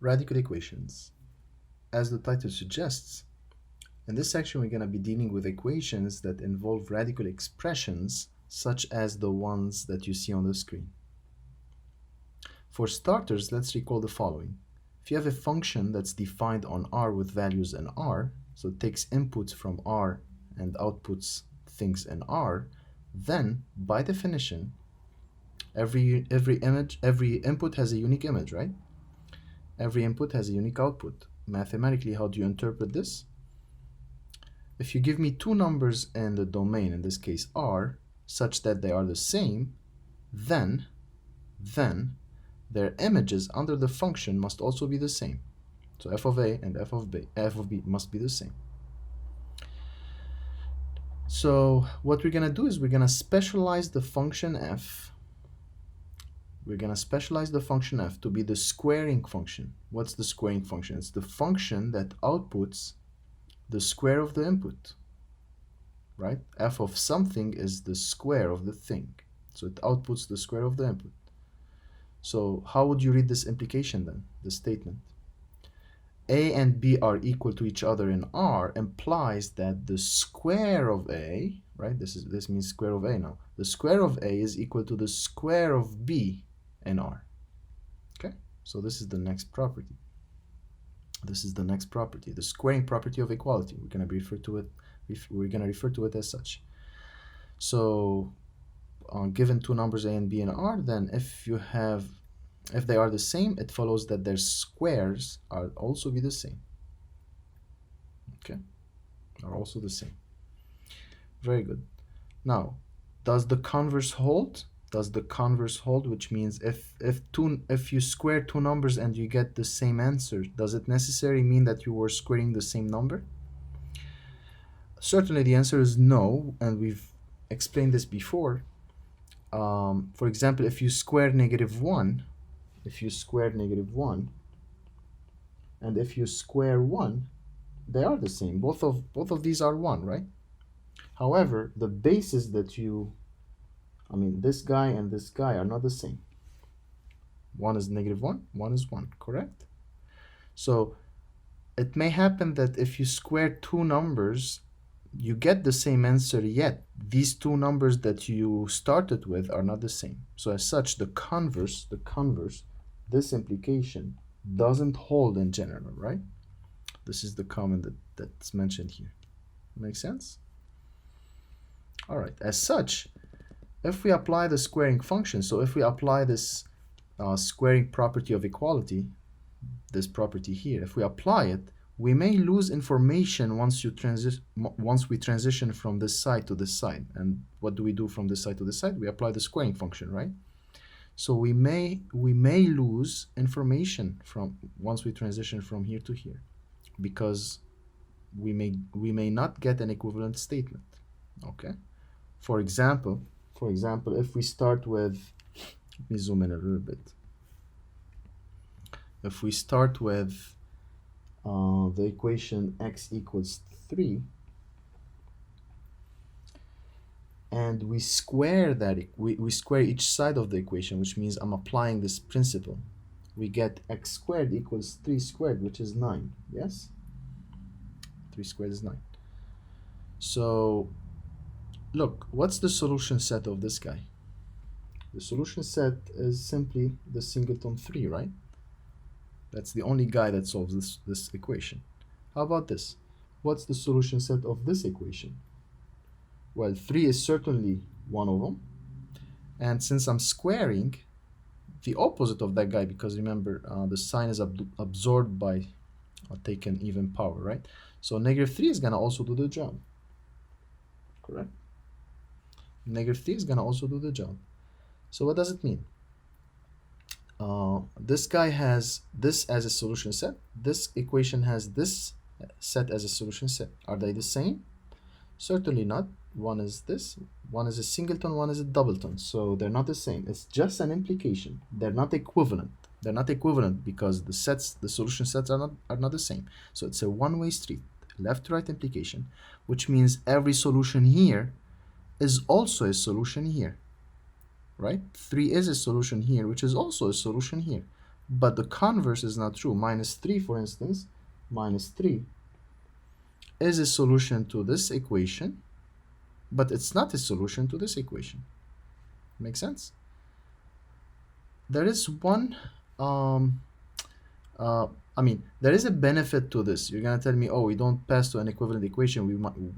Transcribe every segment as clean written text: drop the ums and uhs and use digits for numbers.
Radical equations. As the title suggests, in this section we're going to be dealing with equations that involve radical expressions such as the ones that you see on the screen. For starters, let's recall the following. If you have a function that's defined on R with values in R, so it takes inputs from R and outputs things in R, then by definition, every input has a unique image, right? Every input has a unique output. Mathematically, how do you interpret this? If you give me two numbers in the domain, in this case R, such that they are the same, then their images under the function must also be the same. So f of a and f of b must be the same. So what we're going to do is we're going to specialize the function f. We're going to specialize the function f to be the squaring function. What's the squaring function? It's the function that outputs the square of the input, right? F of something is the square of the thing. So it outputs the square of the input. So how would you read this implication then, the statement? A and B are equal to each other in R implies that the square of A, right? This means square of A now. The square of A is equal to the square of B in R. Okay? So this is the next property. This is the next property, the squaring property of equality. We're going to refer to it as such. So given two numbers A and B in R, then if they are the same, it follows that their squares are also be the same. Okay, are also the same. Very good. Now, does the converse hold? Does the converse hold, which means if you square two numbers and you get the same answer, does it necessarily mean that you were squaring the same number? Certainly the answer is no, and we've explained this before. For example, if you square -1, and if you square 1, they are the same. Both of these are 1, right? However, the bases that this guy and this guy are not the same. One is -1, one is 1, correct? So it may happen that if you square two numbers, you get the same answer, yet these two numbers that you started with are not the same. So as such, the converse, this implication doesn't hold in general, right? This is the comment that's mentioned here. Make sense? All right. As such, if we apply the squaring function, so if we apply this squaring property of equality, this property here, if we apply it, we may lose information once we transition from this side to this side. And what do we do from this side to this side? We apply the squaring function, right? So we may lose information from once we transition from here to here, because we may not get an equivalent statement. Okay. For example, if we start with, let me zoom in a little bit. If we start with the equation x equals 3, and we square that, we square each side of the equation, which means I'm applying this principle. We get x squared equals 3 squared, which is 9. Yes? 3 squared is 9. So look, what's the solution set of this guy? The solution set is simply the singleton 3, right? That's the only guy that solves this equation. How about this? What's the solution set of this equation? Well, 3 is certainly one of them. And since I'm squaring the opposite of that guy, because remember, the sign is absorbed by taken even power, right? So -3 is going to also do the job. Correct? -3 is going to also do the job. So what does it mean? This guy has this as a solution set. This equation has this set as a solution set. Are they the same? Certainly not. One is this, one is a singleton, one is a doubleton. So they're not the same. It's just an implication. They're not equivalent. They're not equivalent because the solution sets are not the same. So it's a one-way street, left-to-right implication, which means every solution here is also a solution here. Right? 3 is a solution here, which is also a solution here. but the converse is not true. Minus 3, for instance, minus 3 is a solution to this equation, but it's not a solution to this equation. Make sense? There is one, there is a benefit to this. You're gonna tell me, oh, we don't pass to an equivalent equation.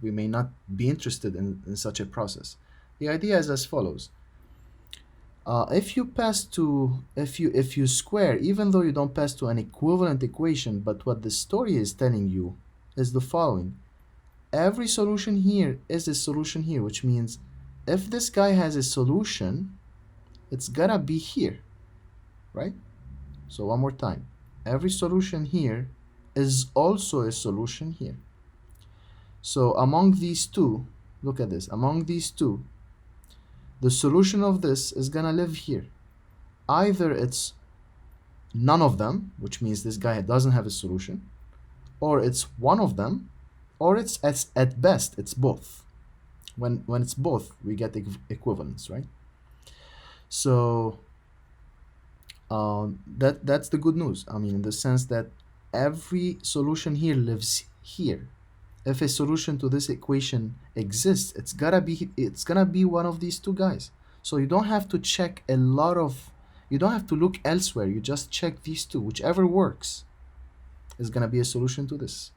We may not be interested in such a process. The idea is as follows. If you square, even though you don't pass to an equivalent equation, but what the story is telling you is the following. Every solution here is a solution here, which means if this guy has a solution, it's gonna be here, right? So one more time. Every solution here is also a solution here. So among these two, look at this, among these two, the solution of this is gonna live here. Either it's none of them, which means this guy doesn't have a solution, or it's one of them, or it's at best it's both. When it's both, we get equivalence, right? So that's the good news. I mean, in the sense that every solution here lives here. If a solution to this equation exists, it's gonna be one of these two guys. So you don't have to check you don't have to look elsewhere. You just check these two. Whichever works is gonna be a solution to this.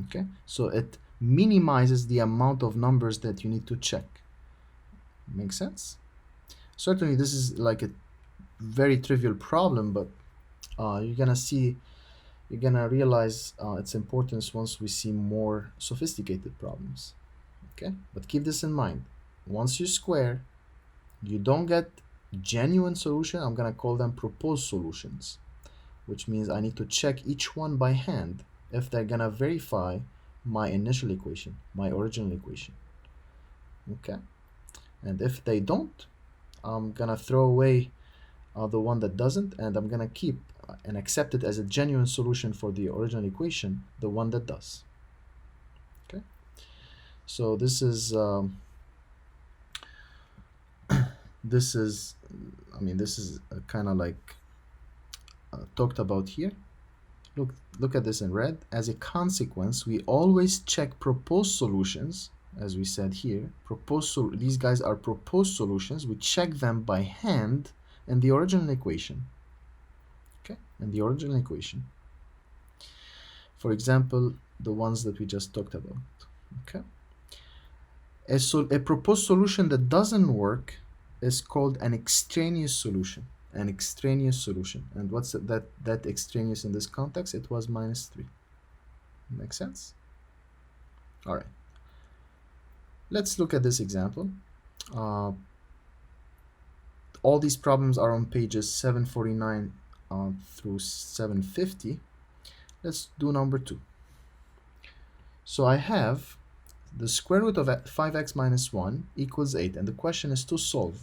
Okay, so it minimizes the amount of numbers that you need to check. Make sense? Certainly this is like a very trivial problem, but you're gonna realize its importance once we see more sophisticated problems. Okay, but keep this in mind. Once you square, you don't get genuine solution. I'm gonna call them proposed solutions, which means I need to check each one by hand if they're gonna verify my initial equation, my original equation. Okay, and if they don't, I'm gonna throw away the one that doesn't, and I'm gonna keep and accept it as a genuine solution for the original equation, the one that does. Okay, so this is kind of like talked about here. Look at this in red. As a consequence, we always check proposed solutions, as we said here. These guys are proposed solutions. We check them by hand in the original equation. Okay, in the original equation. For example, the ones that we just talked about. Okay. A proposed solution that doesn't work is called an extraneous solution. An extraneous solution. And what's that extraneous in this context? It was minus 3. Make sense? All right. Let's look at this example. All these problems are on pages 749 through 750. Let's do number 2. So I have the square root of 5x minus 1 equals 8, and the question is to solve.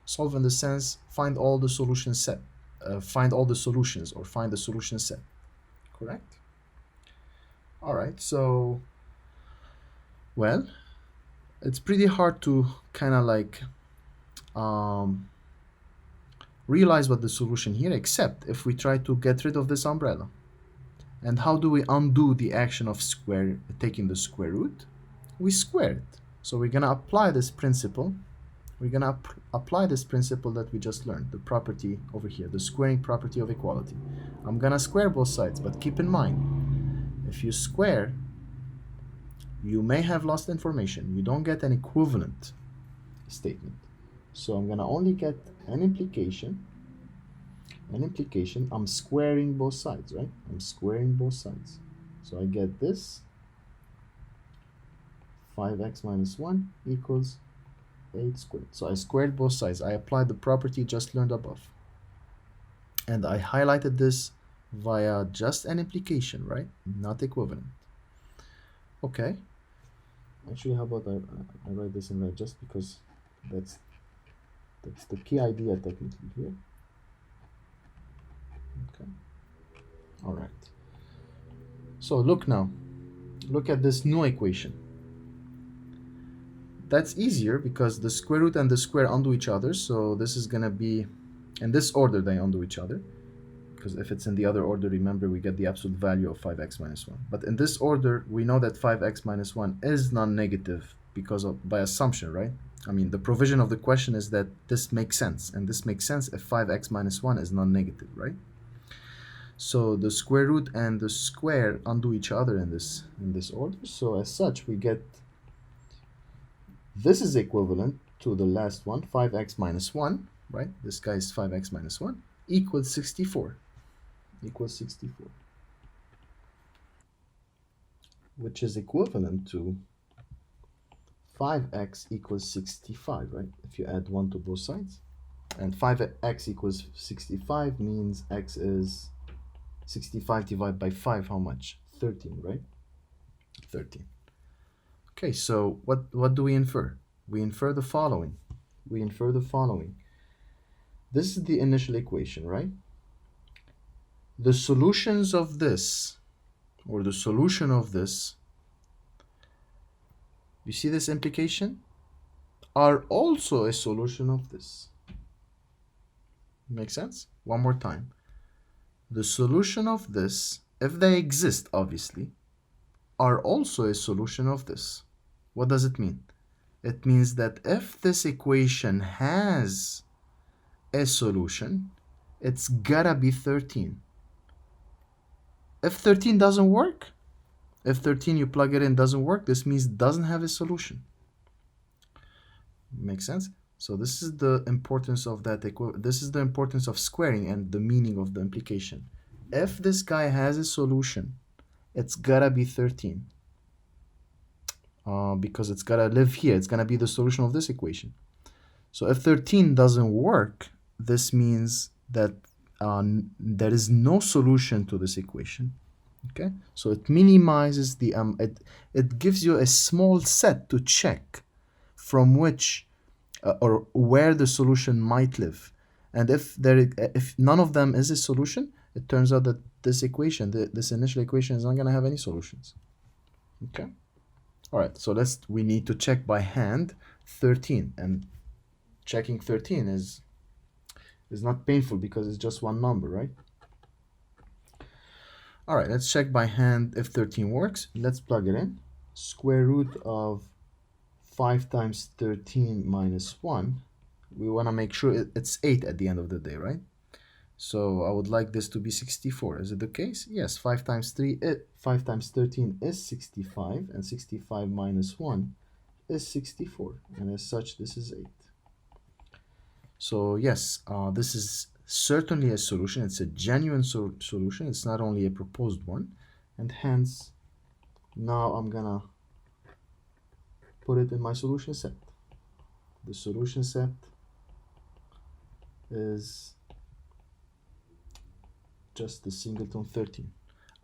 Solve in the sense, find all the solution set. Find all the solutions, or find the solution set. Correct? All right, so, well, it's pretty hard to kind of like realize what the solution here, except if we try to get rid of this umbrella. And how do we undo the action of taking the square root? We square it. So we're going to apply this principle. We're going to apply this principle that we just learned, the property over here, the squaring property of equality. I'm going to square both sides, but keep in mind, if you square, you may have lost information. You don't get an equivalent statement. So I'm going to only get an implication. I'm squaring both sides, right? I'm squaring both sides. So I get this, 5x minus 1 equals 8 squared. So I squared both sides. I applied the property just learned above. And I highlighted this via just an implication, right? Not equivalent. Okay. Actually, how about I write this in red just because that's the key idea technically here. Okay. All right. So look now. Look at this new equation. That's easier because the square root and the square undo each other. So this is going to be In this order, they undo each other. Because if it's in the other order, remember, we get the absolute value of 5x minus 1. But in this order, we know that 5x minus 1 is non-negative because of, by assumption, right? I mean, the provision of the question is that this makes sense. And this makes sense if 5x minus 1 is non-negative, right? So the square root and the square undo each other in this order. So as such, we get this is equivalent to the last one, 5x minus 1, right? This guy is 5x minus 1, equals 64. Equals 64, which is equivalent to 5x equals 65, right? If you add 1 to both sides. And 5x equals 65 means x is 65 divided by 5, how much? 13, right? 13. Okay, so what do we infer? We infer the following. We infer the following. This is the initial equation, right? The solutions of this, or the solution of this, you see this implication? Are also a solution of this. Make sense? One more time. The solution of this, if they exist, obviously, are also a solution of this. What does it mean? It means that if this equation has a solution, it's gotta be 13. If 13 doesn't work, if 13 you plug it in doesn't work, this means it doesn't have a solution. Make sense? So this is the importance of that this is the importance of squaring and the meaning of the implication. If this guy has a solution, it's gotta be 13. Because it's gotta live here. It's gonna be the solution of this equation. So if 13 doesn't work, this means that there is no solution to this equation. Okay, so it minimizes the it gives you a small set to check from which or where the solution might live. And if none of them is a solution, it turns out that this equation, this initial equation, is not going to have any solutions. Okay. All right. So we need to check by hand 13, and checking 13 is not painful because it's just one number, right? All right, let's check by hand if 13 works. Let's plug it in. Square root of 5 times 13 minus 1. We want to make sure it's 8 at the end of the day, right? So I would like this to be 64. Is it the case? Yes, 5 times 13 is 65, and 65 minus 1 is 64. And as such, this is 8. So yes, this is certainly a solution. It's a genuine solution. It's not only a proposed one. And hence, now I'm gonna put it in my solution set. The solution set is just the singleton 13.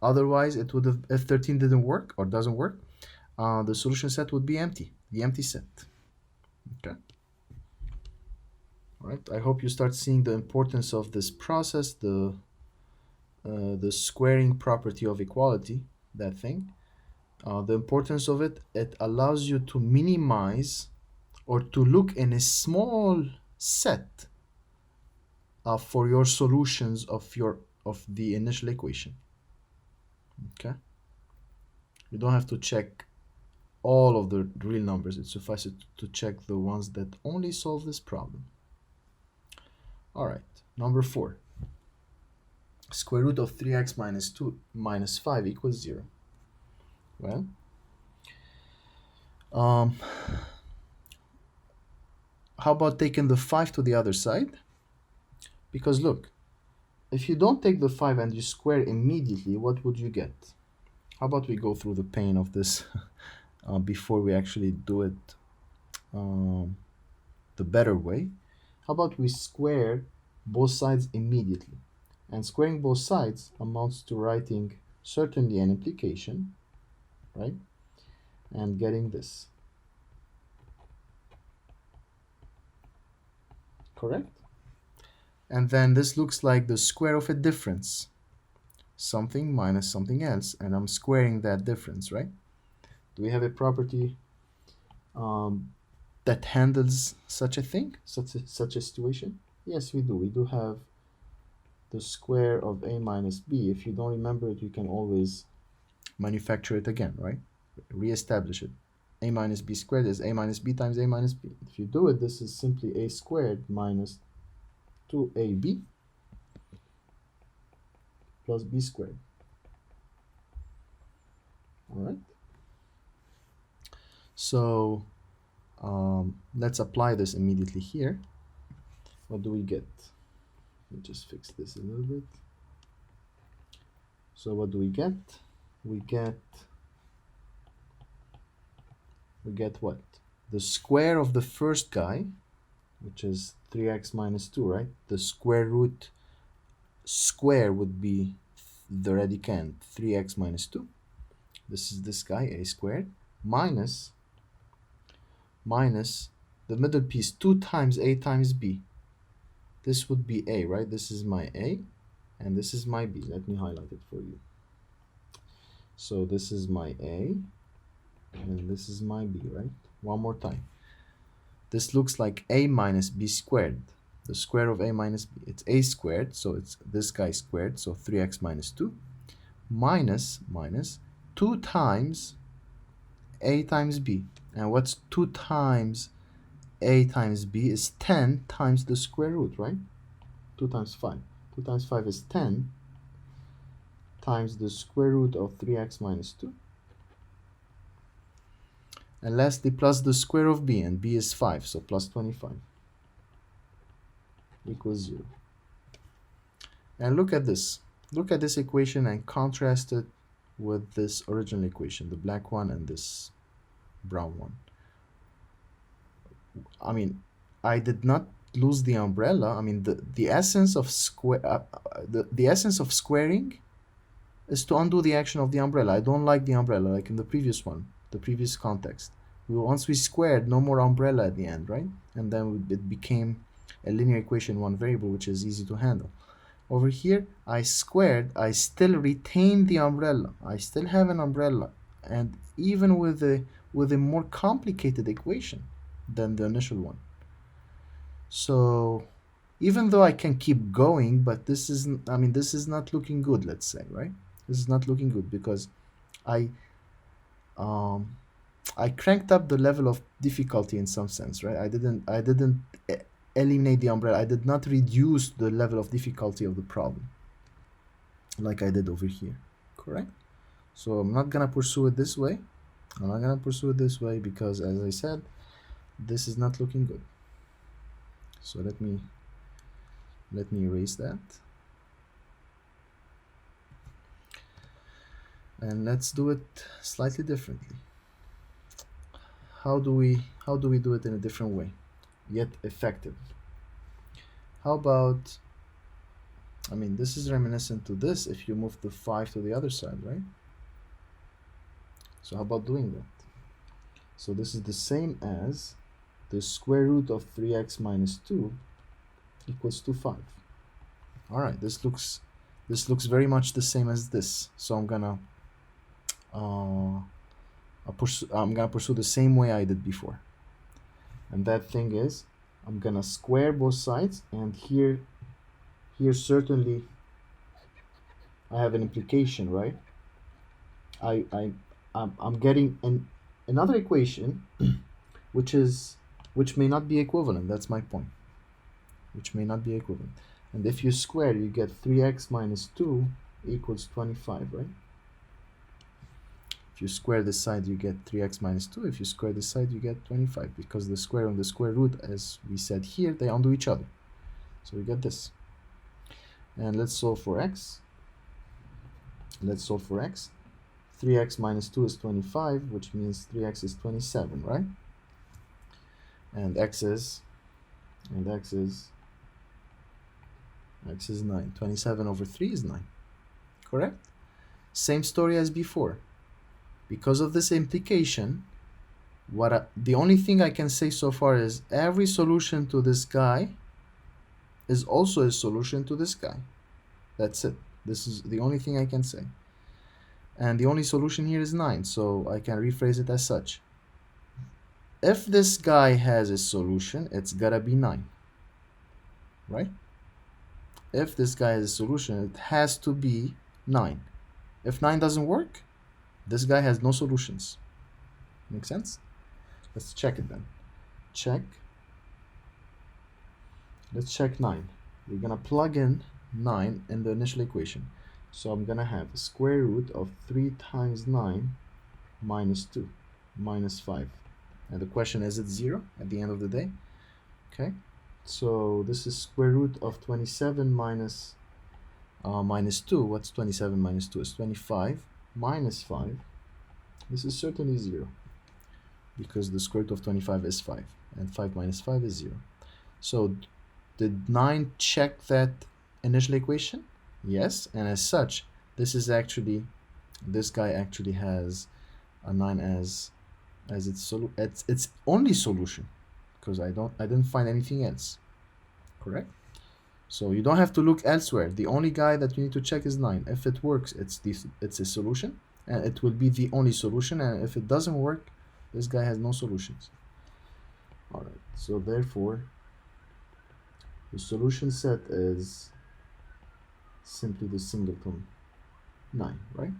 Otherwise, it would have, if 13 didn't work or doesn't work, the solution set would be empty, the empty set. Okay. All right. I hope you start seeing the importance of this process, the squaring property of equality, that thing. The importance of it, it allows you to minimize or to look in a small set for your solutions of the initial equation. Okay. You don't have to check all of the real numbers. It suffices to check the ones that only solve this problem. All right, number 4. Square root of 3x minus 2 minus 5 equals 0. Well, how about taking the 5 to the other side? Because look, if you don't take the 5 and you square immediately, what would you get? How about we go through the pain of this before we actually do it the better way? How about we square both sides immediately? And squaring both sides amounts to writing certainly an implication, right? And getting this. Correct? And then this looks like the square of a difference. Something minus something else, and I'm squaring that difference, right? Do we have a property that handles such a thing, such a situation? Yes, we do. We do have the square of a minus b. If you don't remember it, you can always manufacture it again, right? Re-establish it. A minus b squared is a minus b times a minus b. If you do it, this is simply a squared minus 2ab plus b squared. All right. So let's apply this immediately here. What do we get? Let me just fix this a little bit. So what do we get? We get what? The square of the first guy, which is 3x minus 2, right? The square root square would be the radicand 3x minus 2. This is this guy, a squared, minus the middle piece, 2 times a times b. This would be a, right? This is my a, and this is my b. Let me highlight it for you. So this is my a, and this is my b, right? One more time. This looks like a minus b squared. The square of a minus b. It's a squared, so it's this guy squared, so 3x minus 2, minus 2 times a times b. And what's 2 times a times b is 10 times the square root, right? 2 times 5. 2 times 5 is 10 times the square root of 3x minus 2. And lastly, plus the square of b, and b is 5, so plus 25 equals 0. And look at this. Look at this equation and contrast it with this original equation, the black one and this brown one. I mean, I did not lose the umbrella. I mean, the essence of the essence of squaring is to undo the action of the umbrella. I don't like the umbrella, like in the previous one, the previous context. Once we squared, no more umbrella at the end, right? And then it became a linear equation, one variable, which is easy to handle. Over here, I squared, I still retain the umbrella. I still have an umbrella, and even with a more complicated equation than the initial one. So even though I can keep going, but this isn't, I mean, this is not looking good, let's say, right? This is not looking good because I cranked up the level of difficulty in some sense, right? I didn't eliminate the umbrella. I did not reduce the level of difficulty of the problem like I did over here, correct? So I'm not gonna pursue it this way. I'm not gonna pursue it this way because, as I said, this is not looking good. So let me erase that. And let's do it slightly differently. How do we do it in a different way, yet effective? How about, I mean, this is reminiscent to this if you move the 5 to the other side, right? So how about doing that? So this is the same as the square root of 3x minus 2 equals to 5. All right, this looks very much the same as this. So I'm gonna pursue the same way I did before. And that thing is, I'm gonna square both sides, and here certainly I have an implication, right? I'm getting another equation which may not be equivalent. That's my point. Which may not be equivalent. And if you square, you get 3x minus 2 equals 25, right? If you square this side, you get 3x minus 2. If you square this side, you get 25, because the square and the square root, as we said here, they undo each other. So we get this. And let's solve for x. Let's solve for x. 3x minus 2 is 25, which means 3x is 27, right? And x is 9. 27 over 3 is 9. Correct? Same story as before. Because of this implication, the only thing I can say so far is every solution to this guy is also a solution to this guy. That's it. This is the only thing I can say. And the only solution here is 9, so I can rephrase it as such. If this guy has a solution, it's gotta be 9. right? If this guy has a solution, it has to be 9. If 9 doesn't work, this guy has no solutions. Make sense? Let's check it then. Check. Let's check 9. We're going to plug in 9 in the initial equation. So I'm going to have square root of 3 times 9 minus 2 minus 5. And the question is it 0 at the end of the day? Okay. So this is square root of 27 minus 2. What's 27 minus 2? It's 25 minus 5. This is certainly 0 because the square root of 25 is 5 and 5 minus 5 is 0. So did 9 check that initial equation? Yes, and as such, this guy actually has a 9 as its only solution, because I didn't find anything else. Correct? So you don't have to look elsewhere. The only guy that you need to check is 9. If it works, it's a solution, and it will be the only solution. And if it doesn't work, this guy has no solutions. All right. So therefore, the solution set is simply the singleton 9, right?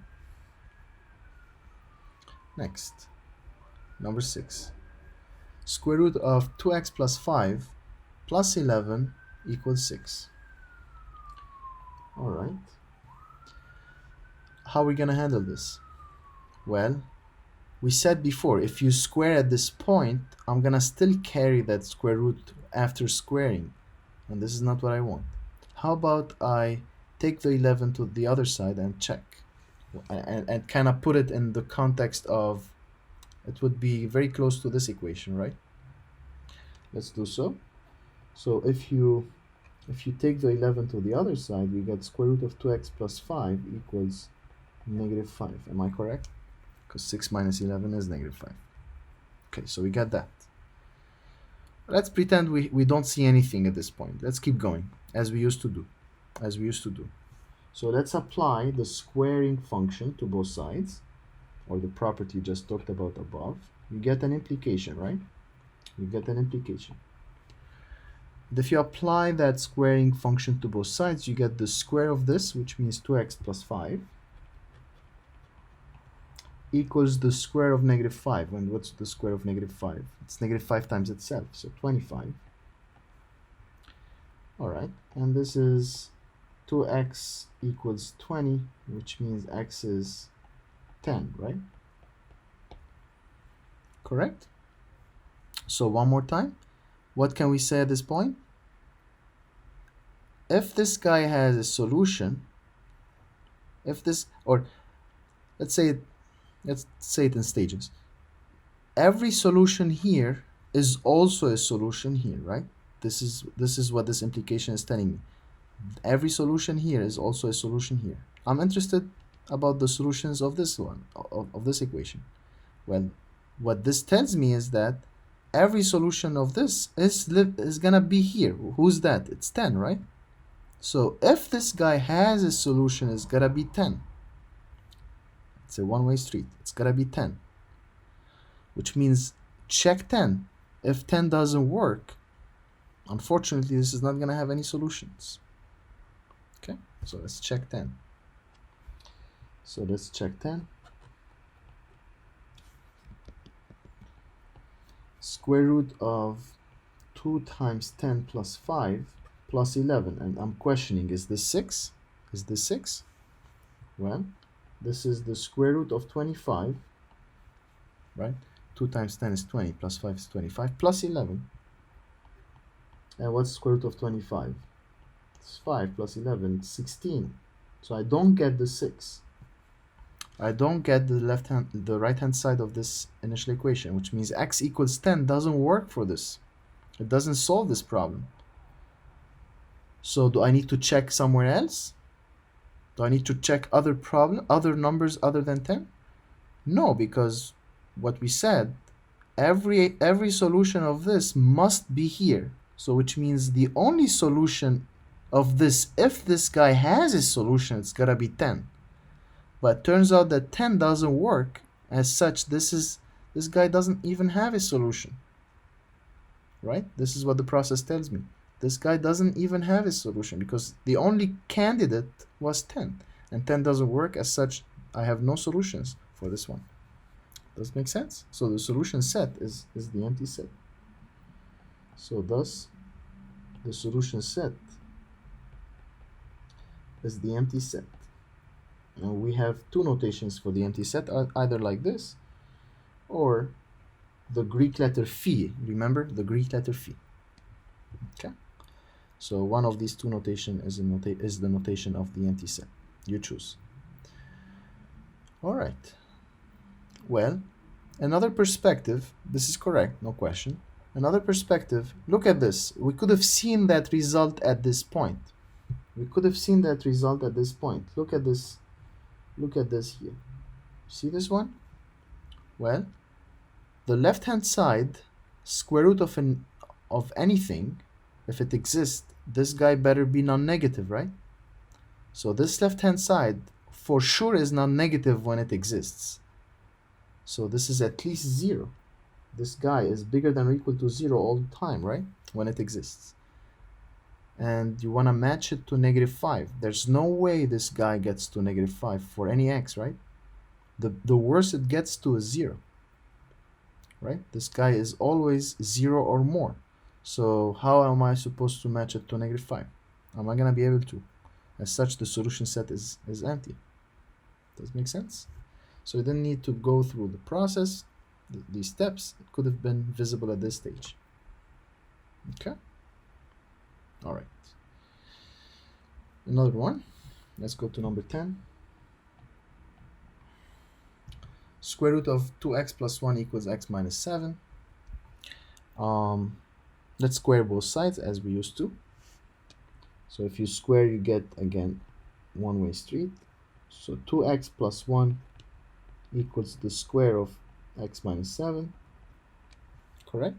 Next, number 6. Square root of 2x plus 5 plus 11 equals 6. All right. How are we going to handle this? Well, we said before, if you square at this point, I'm going to still carry that square root after squaring. And this is not what I want. How about I take the 11 to the other side and check? And kind of put it in the context of, it would be very close to this equation, right? Let's do so. So if you take the 11 to the other side, we get square root of 2x plus 5 equals negative 5. Am I correct? Because 6 minus 11 is negative 5. Okay, so we got that. Let's pretend we don't see anything at this point. Let's keep going, as we used to do. So let's apply the squaring function to both sides, or the property just talked about above. You get an implication, right? You get an implication. And if you apply that squaring function to both sides, you get the square of this, which means 2x plus 5, equals the square of negative 5. And what's the square of negative 5? It's negative 5 times itself, so 25. All right, and this is 2x equals 20, which means x is 10, right? Correct? So one more time, what can we say at this point? If this guy has a solution, let's say it in stages. Every solution here is also a solution here, right? This is what this implication is telling me. Every solution here is also a solution here. I'm interested about the solutions of this one, of this equation. Well, what this tells me is that every solution of this is gonna be here. Who's that? It's 10, right? So if this guy has a solution, it's gotta be 10. It's a one-way street. It's gotta be 10. Which means check 10. If 10 doesn't work, unfortunately, this is not gonna have any solutions. Okay, so let's check 10. So let's check 10. Square root of 2 times 10 plus 5 plus 11. And I'm questioning, is this 6? Is this 6? Well, this is the square root of 25, right? 2 times 10 is 20, plus 5 is 25, plus 11. And what's square root of 25? It's 5 plus 11, 16. So I don't get the 6. I don't get the right-hand side of this initial equation, which means x equals 10 doesn't work for this. It doesn't solve this problem. So do I need to check somewhere else? Do I need to check other numbers other than 10? No, because what we said, every solution of this must be here. So which means the only solution of this, if this guy has a solution, it's gotta be 10. But it turns out that 10 doesn't work. As such, this guy doesn't even have a solution. Right? This is what the process tells me. This guy doesn't even have a solution because the only candidate was 10. And 10 doesn't work. As such, I have no solutions for this one. Does it make sense? So the solution set is the empty set. So thus, the solution set is the empty set. And we have two notations for the empty set, either like this or the Greek letter phi. Remember the Greek letter phi. Okay. So one of these two notation is the notation of the empty set. You choose. All right. Well, another perspective. This is correct, no question. Another perspective. Look at this. We could have seen that result at this point. We could have seen that result at this point. Look at this. Look at this here. See this one? Well, the left-hand side, square root of anything, if it exists, this guy better be non-negative, right? So this left-hand side for sure is non-negative when it exists. So this is at least 0. This guy is bigger than or equal to 0 all the time, right? When it exists. And you want to match it to -5. There's no way this guy gets to -5 for any x, right? The worst it gets to is 0, right? This guy is always 0 or more. So how am I supposed to match it to -5? Am I going to be able to? As such, the solution set is empty. Does it make sense? So you didn't need to go through the process, these steps. It could have been visible at this stage. Okay? All right. Another one. Let's go to number 10. Square root of 2x plus 1 equals x minus 7. Let's square both sides as we used to. So if you square, you get, again, one-way street. So 2x plus 1 equals the square of x minus 7. Correct?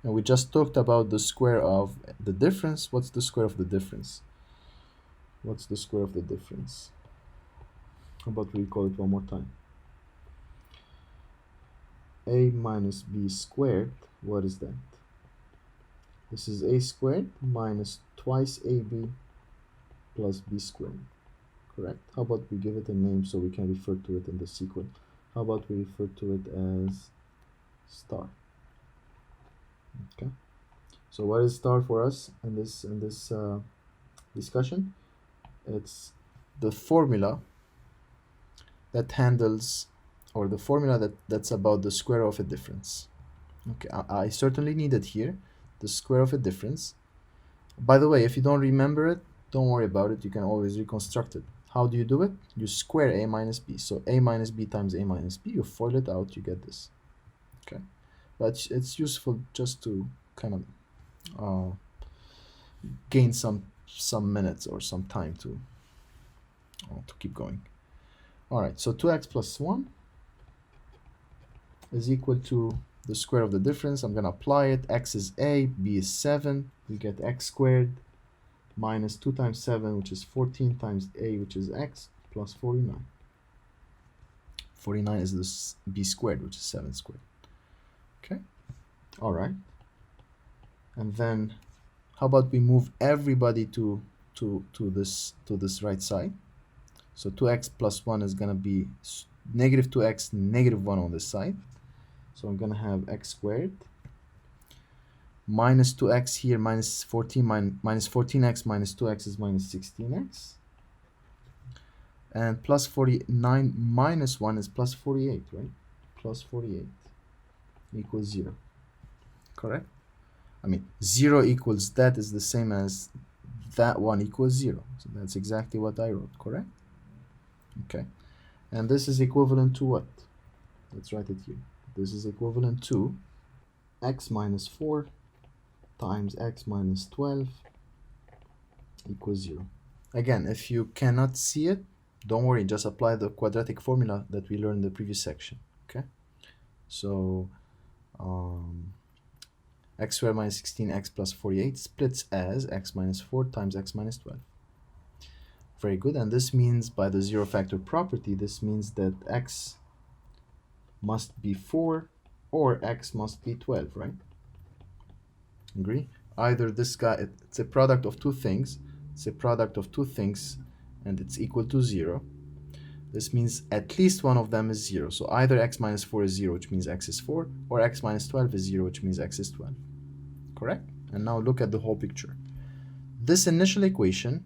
And we just talked about the square of the difference. What's the square of the difference? What's the square of the difference? How about we call it one more time? A minus b squared. What is that? This is a squared minus twice ab plus b squared. Correct? How about we give it a name so we can refer to it in the sequence? How about we refer to it as star? Okay. So what is star for us in this discussion? It's the formula that handles, or the formula that's about the square of a difference. Okay, I certainly need it here, the square of a difference. By the way, if you don't remember it, don't worry about it. You can always reconstruct it. How do you do it? You square a minus b. So a minus b times a minus b, you FOIL it out, you get this. Okay, but it's useful just to kind of gain some minutes or some time to keep going. All right, so 2x plus 1 is equal to the square of the difference. I'm going to apply it. X is a, b is 7. We get x squared minus 2 times 7, which is 14, times a, which is x, plus 49. 49 is this b squared, which is 7 squared. Okay, all right. And then how about we move everybody to this right side? So 2x plus 1 is going to be negative 2x, negative 1 on this side. So I'm going to have x squared minus 2x here, minus 14, minus 14x minus 2x is minus 16x. And plus 49 minus 1 is plus 48, right? Plus 48 equals 0. Correct? I mean, 0 equals that is the same as that one equals 0. So that's exactly what I wrote, correct? Okay. And this is equivalent to what? Let's write it here. This is equivalent to x minus 4 times x minus 12 equals 0. Again, if you cannot see it, don't worry, just apply the quadratic formula that we learned in the previous section. Okay? So x squared minus 16x plus 48 splits as x minus 4 times x minus 12. Very good. And this means, by the zero factor property, this means that x must be 4 or x must be 12, right? Agree? either this guy, it's a product of two things, it's a product of two things, and it's equal to 0. This means at least one of them is 0. So either x minus 4 is 0, which means x is 4, or x minus 12 is 0, which means x is 12. Correct? And now look at the whole picture. This initial equation,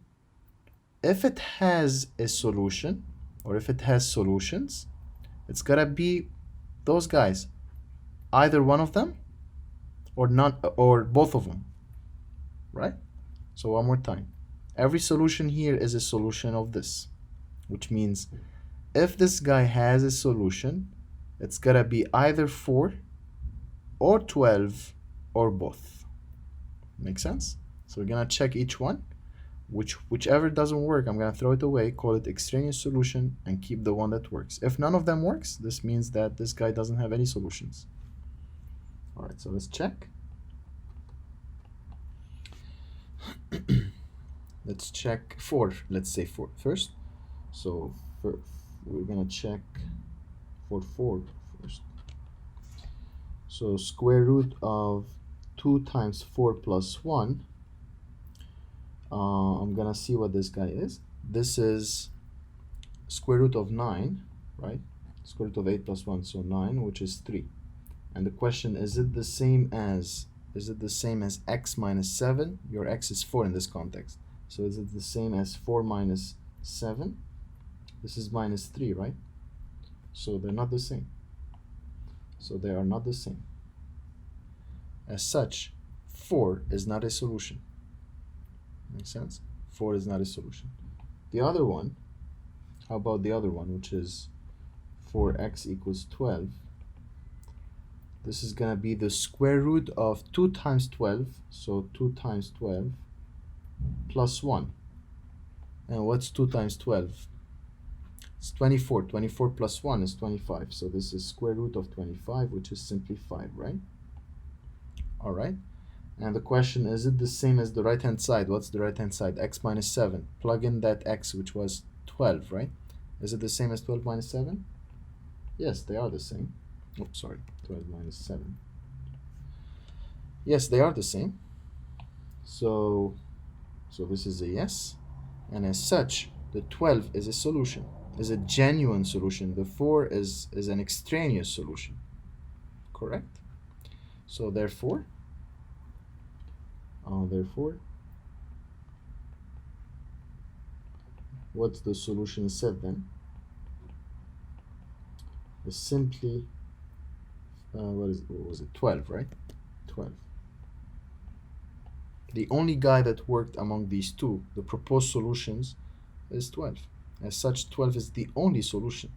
if it has a solution, or if it has solutions, it's gotta be those guys, either one of them or not, or both of them, right? So one more time, every solution here is a solution of this, which means if this guy has a solution, it's gotta be either 4 or 12 or both. Make sense? So we're gonna check each one. Whichever doesn't work, I'm gonna throw it away, call it extraneous solution, and keep the one that works. If none of them works, this means that this guy doesn't have any solutions. All right, so let's check. Let's check 4. Let's say 4 first. So we're gonna check for 4 first. So square root of 2 times 4 plus 1. I'm gonna see what this guy is. This is square root of 9, right? Square root of 8 plus 1, so 9, which is 3. And the question, is it the same as x minus 7? Your x is 4 in this context. So is it the same as 4 minus 7? This is minus 3, right? So they're not the same. So they are not the same. As such, 4 is not a solution. Makes sense? 4 is not a solution. The other one, how about the other one, which is 4x equals 12? This is going to be the square root of 2 times 12, so 2 times 12 plus 1. And what's 2 times 12? It's 24. 24 plus 1 is 25. So this is square root of 25, which is simply 5, right? All right. And the question, is it the same as the right-hand side? What's the right-hand side? X minus 7. Plug in that x, which was 12, right? Is it the same as 12 minus 7? Yes, they are the same. Oops, sorry, 12 minus 7. Yes, they are the same. So this is a yes. And as such, the 12 is a solution, is a genuine solution. The 4 is an extraneous solution. Correct? So therefore, what's the solution set then? It's simply what was it? 12, right? 12. The only guy that worked among these two, the proposed solutions, is 12. As such, 12 is the only solution,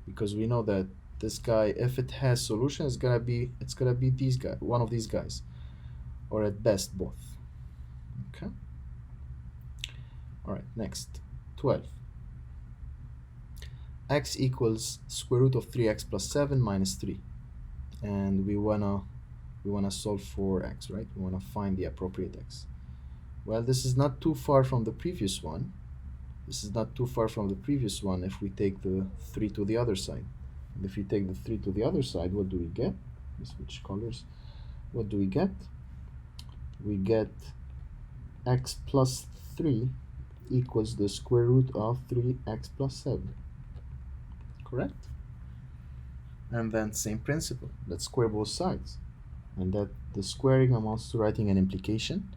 because we know that this guy, if it has solution, it's gonna be these guys, one of these guys, or at best both. Okay. All right. Next, 12. X equals square root of 3x plus 7 minus 3, and we wanna solve for x, right? We wanna find the appropriate x. Well, this is not too far from the previous one. This is not too far from the previous one if we take the 3 to the other side. And if we take the 3 to the other side, what do we get? We switch colors. What do we get? We get x plus 3 equals the square root of 3x plus 7. Correct? And then same principle. Let's square both sides. And that the squaring amounts to writing an implication.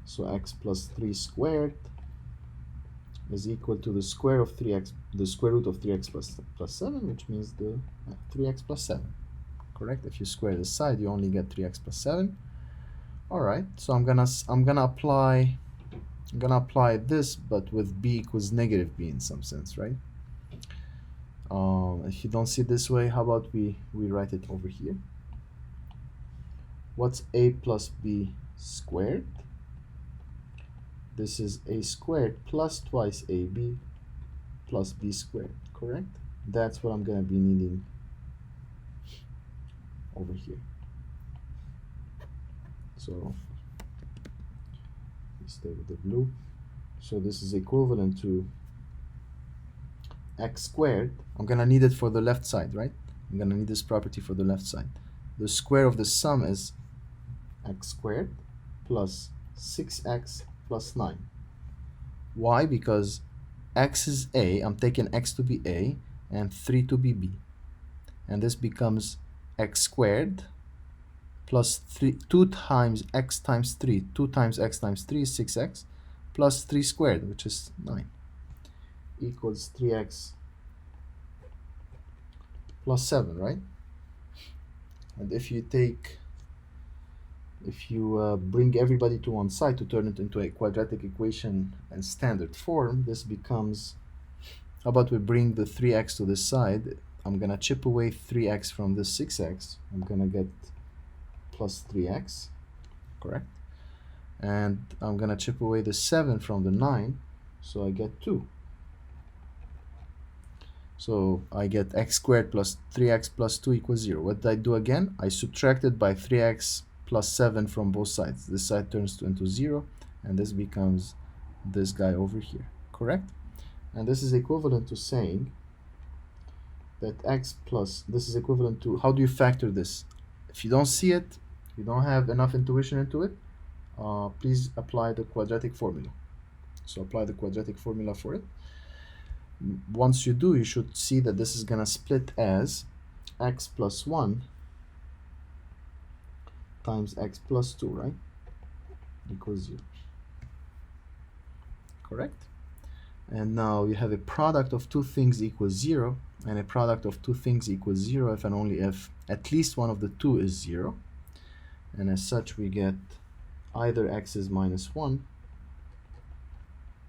So x plus 3 squared is equal to the square of 3x, the square root of 3x plus 7, which means the 3x plus 7. Correct? If you square this side, you only get 3x plus 7. All right. So I'm gonna apply this, but with b equals negative b in some sense, right? If you don't see it this way, how about we write it over here? What's a plus b squared? This is a squared plus twice ab plus b squared, correct? That's what I'm going to be needing over here. So we stay with the blue. So this is equivalent to x squared. I'm going to need it for the left side, right? I'm going to need this property for the left side. The square of the sum is x squared plus 6x plus 9. Why? Because x is a, I'm taking x to be a and 3 to be b. And this becomes x squared plus 2 times x times 3. 2 times x times 3 is 6x plus 3 squared, which is 9, equals 3x plus 7, right? And if you bring everybody to one side to turn it into a quadratic equation in standard form, this becomes, how about we bring the 3x to this side? I'm going to chip away 3x from this 6x. I'm going to get plus 3x, correct? And I'm going to chip away the 7 from the 9, so I get 2. So I get x squared plus 3x plus 2 equals 0. What did I do again? I subtracted by 3x plus 7 from both sides. This side turns into 0, and this becomes this guy over here, correct? And this is equivalent to saying that x plus, this is equivalent to, how do you factor this? If you don't see it, you don't have enough intuition into it, please apply the quadratic formula. So apply the quadratic formula for it. Once you do, you should see that this is going to split as x plus 1 times x plus 2, right? Equals 0. Correct? And now you have a product of two things equals 0, and a product of two things equals 0 if and only if at least one of the two is 0. And as such, we get either x is minus 1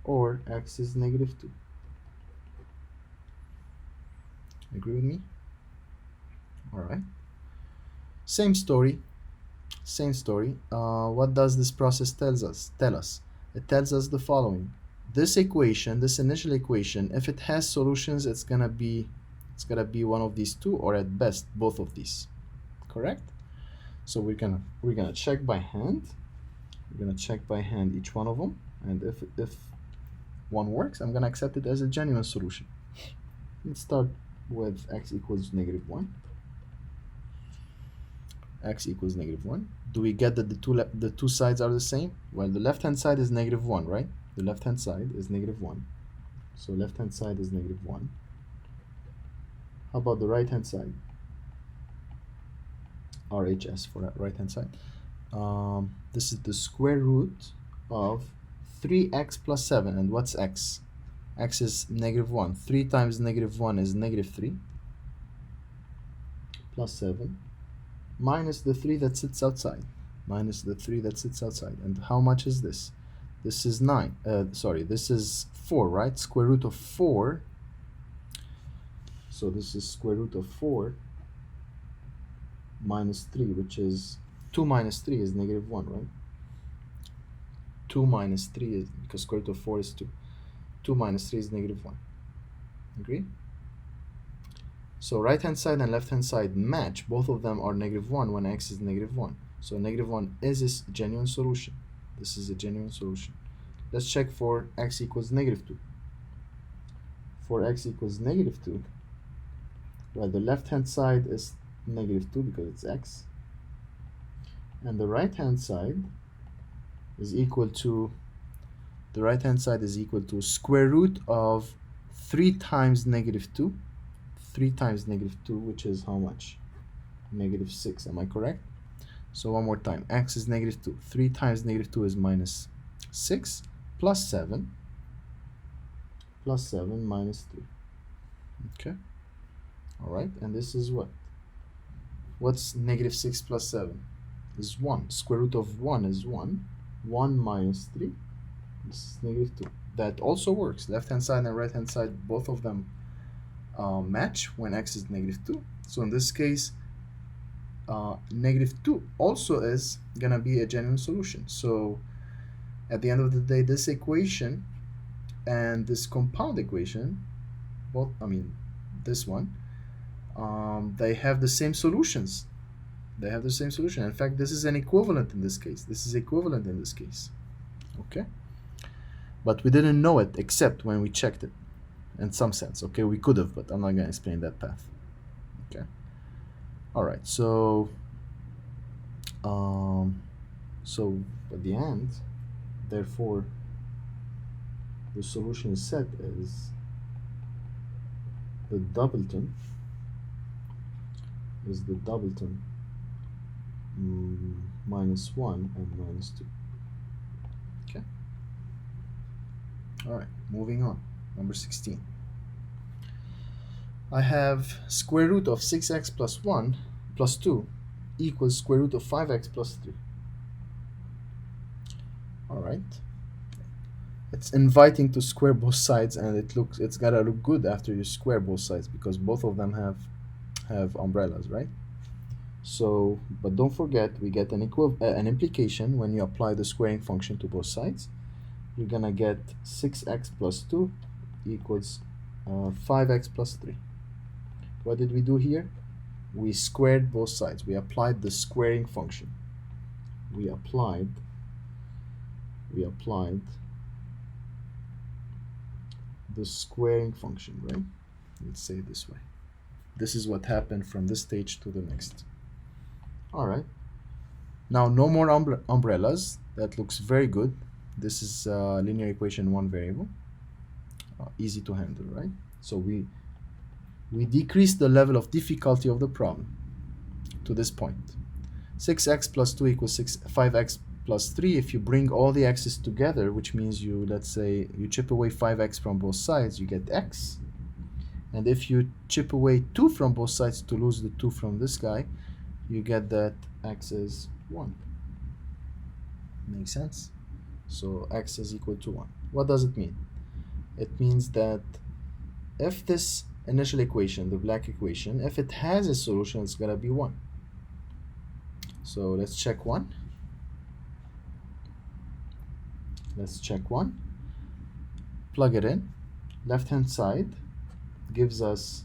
or x is negative 2. Agree with me? All right. Same story. What does this process tell us? It tells us the following. This equation, this initial equation, if it has solutions, it's gonna be one of these two, or at best both of these. Correct? So we're gonna check by hand. We're gonna check by hand each one of them, and if one works, I'm gonna accept it as a genuine solution. Let's start with x equals negative 1. X equals negative 1. Do we get that the two sides are the same? Well, the left hand side is negative 1, right? The left hand side is negative 1. So left hand side is negative 1. How about the right hand side? RHS for that right hand side. This is the square root of 3x plus 7. And what's x? X is negative 1. 3 times negative 1 is negative 3 plus 7 minus the 3 that sits outside. And how much is this? This is 9. This is 4, right? Square root of 4. So this is square root of 4 minus 3, which is 2 minus 3 is negative 1, right? 2 minus 3 is, because square root of 4 is 2. 2 minus 3 is negative 1. Agree? So right hand side and left hand side match. Both of them are negative 1 when x is negative 1. So negative 1 is a genuine solution. This is a genuine solution. Let's check for x equals negative 2. For x equals negative 2, well, the left hand side is negative 2 because it's x. And the right hand side is equal to square root of 3 times negative 2. 3 times negative 2, which is how much? Negative 6, am I correct? So one more time, x is negative 2. 3 times negative 2 is minus 6 plus 7 minus 3. Okay. All right, and this is what? What's negative 6 plus 7? Is 1. Square root of 1 is 1. 1 minus 3. This is negative 2. That also works. Left hand side and right hand side, both of them match when x is negative 2. So in this case, negative 2 also is going to be a genuine solution. So at the end of the day, this equation and this compound equation, this one, they have the same solutions. In fact, this is an equivalent in this case. Okay? But we didn't know it except when we checked it, in some sense. Okay, we could have, but I'm not going to explain that path. Okay. All right, so So at the end, therefore, the solution set is the doubleton minus 1 and minus 2. Okay. All right, moving on. Number 16. I have square root of 6x plus 1 plus 2 equals square root of 5x plus 3. All right. It's inviting to square both sides, and it's gotta look good after you square both sides because both of them have umbrellas, right? So, but don't forget, we get an implication when you apply the squaring function to both sides. You're gonna get 6x plus 2 equals 5x plus 3. What did we do here? We squared both sides. We applied the squaring function. We applied the squaring function, right? Let's say it this way. This is what happened from this stage to the next. All right. Now, no more umbrellas. That looks very good. This is linear equation, one variable. Easy to handle, right? So we decrease the level of difficulty of the problem to this point. 6x plus 2 equals 5x plus 3. If you bring all the x's together, which means let's say you chip away 5x from both sides, you get x. And if you chip away 2 from both sides to lose the 2 from this guy, you get that x is 1. Makes sense? So x is equal to 1. What does it mean? It means that if this initial equation, the black equation, if it has a solution, it's gonna be 1. So let's check 1. Let's check 1. Plug it in. Left-hand side gives us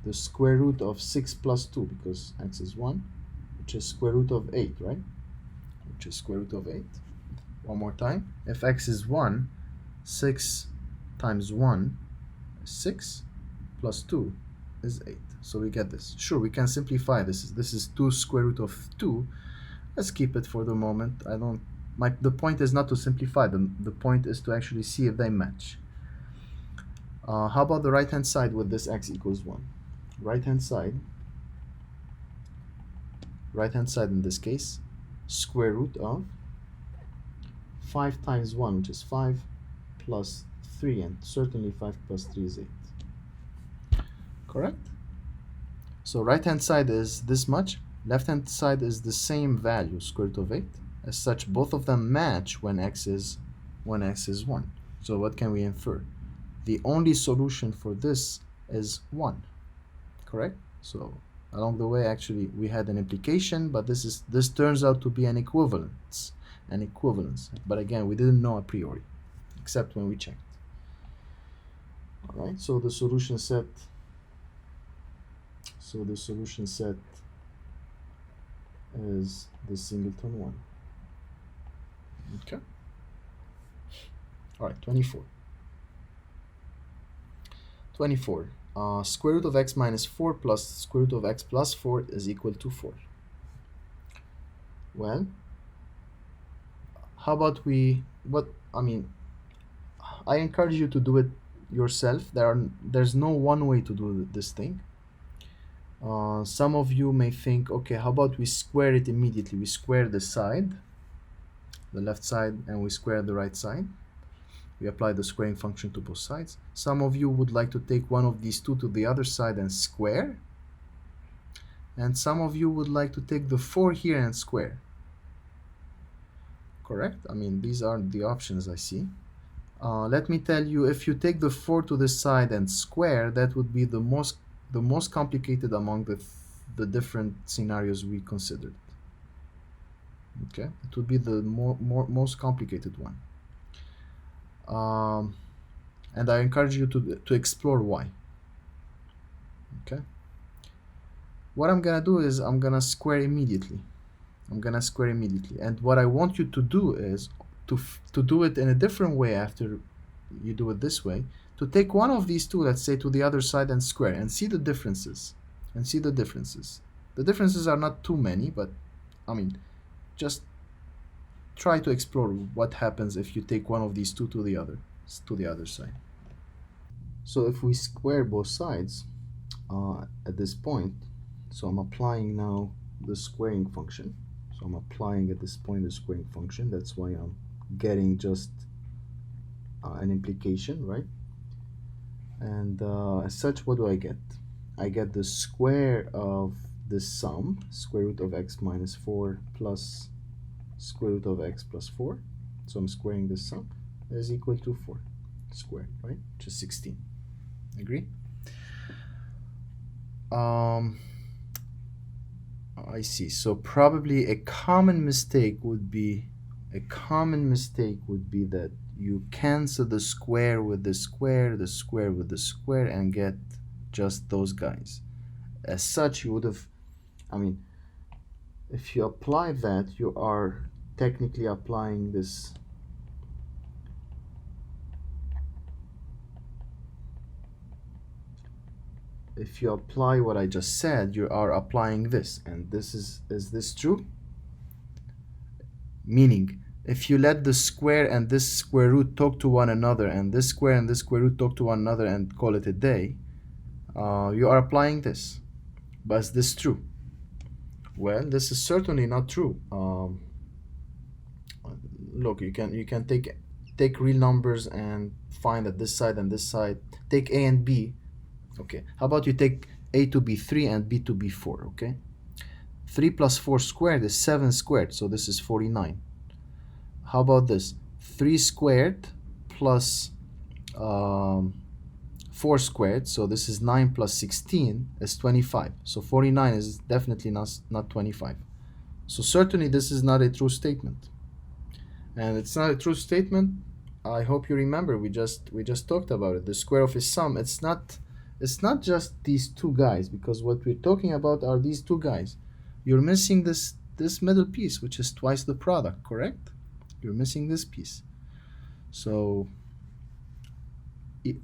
the square root of 6 plus 2 because x is 1, which is square root of 8, right? Which is square root of 8. One more time. If x is 1, 6 times 1 is 6 plus 2 is 8. So we get this. Sure, we can simplify this. This is 2 square root of 2. Let's keep it for the moment. The point is not to simplify them. The point is to actually see if they match. How about the right-hand side with this x equals 1? Right-hand side in this case, square root of 5 times 1, which is 5, plus 3, and certainly 5 plus 3 is 8. Correct? So right-hand side is this much, left-hand side is the same value, square root of 8. As such, both of them match when x is 1. So what can we infer? The only solution for this is 1. Correct? So along the way, actually, we had an implication, but this turns out to be an equivalence. But again, we didn't know a priori, except when we checked. All right, so the solution set is the singleton one. Okay. All right, 24. Square root of x minus 4 plus square root of x plus 4 is equal to 4. Well, how about I encourage you to do it yourself. There's no one way to do this thing. Some of you may think, okay, how about we square it immediately? We square the side, the left side, and we square the right side. We apply the squaring function to both sides. Some of you would like to take one of these two to the other side and square. And some of you would like to take the 4 here and square. Correct? I mean, these are the options I see. Let me tell you, if you take the 4 to this side and square, that would be the most complicated among the different scenarios we considered. Okay, it would be the most complicated one. And I encourage you to explore why. Okay. What I'm gonna do is I'm gonna square immediately. And what I want you to do is to do it in a different way after you do it this way. To take one of these two, let's say, to the other side and square, and see the differences. The differences are not too many, but I mean, just try to explore what happens if you take one of these two to the other side. So if we square both sides at this point, so I'm applying now the squaring function. So I'm applying at this point the squaring function. That's why I'm getting just an implication, right? And as such, what do I get? I get the square of the sum, square root of x minus 4 plus square root of x plus 4. So I'm squaring this sum is equal to 4 squared, right? Which is 16. Agree? I see. So probably a common mistake would be that you cancel the square with the square with the square, and get just those guys. As such, you would have, I mean, if you apply that, you are technically applying this. If you apply what I just said, you are applying this, and this is this true? Meaning, if you let the square and this square root talk to one another, and this square and this square root talk to one another, and call it a day, you are applying this. But is this true? Well, this is certainly not true. Look, you can take real numbers and find that this side and this side. Take a and b. Okay, how about you take a to be 3 and b to be 4, okay? 3 plus 4 squared is 7 squared, so this is 49. How about this? 3 squared plus 4 squared, so this is 9 plus 16 is 25. So 49 is definitely not 25. So certainly this is not a true statement. And it's not a true statement. I hope you remember we just talked about it. The square of a sum, it's not just these two guys, because what we're talking about are these two guys. You're missing this middle piece, which is twice the product, correct? You're missing this piece. So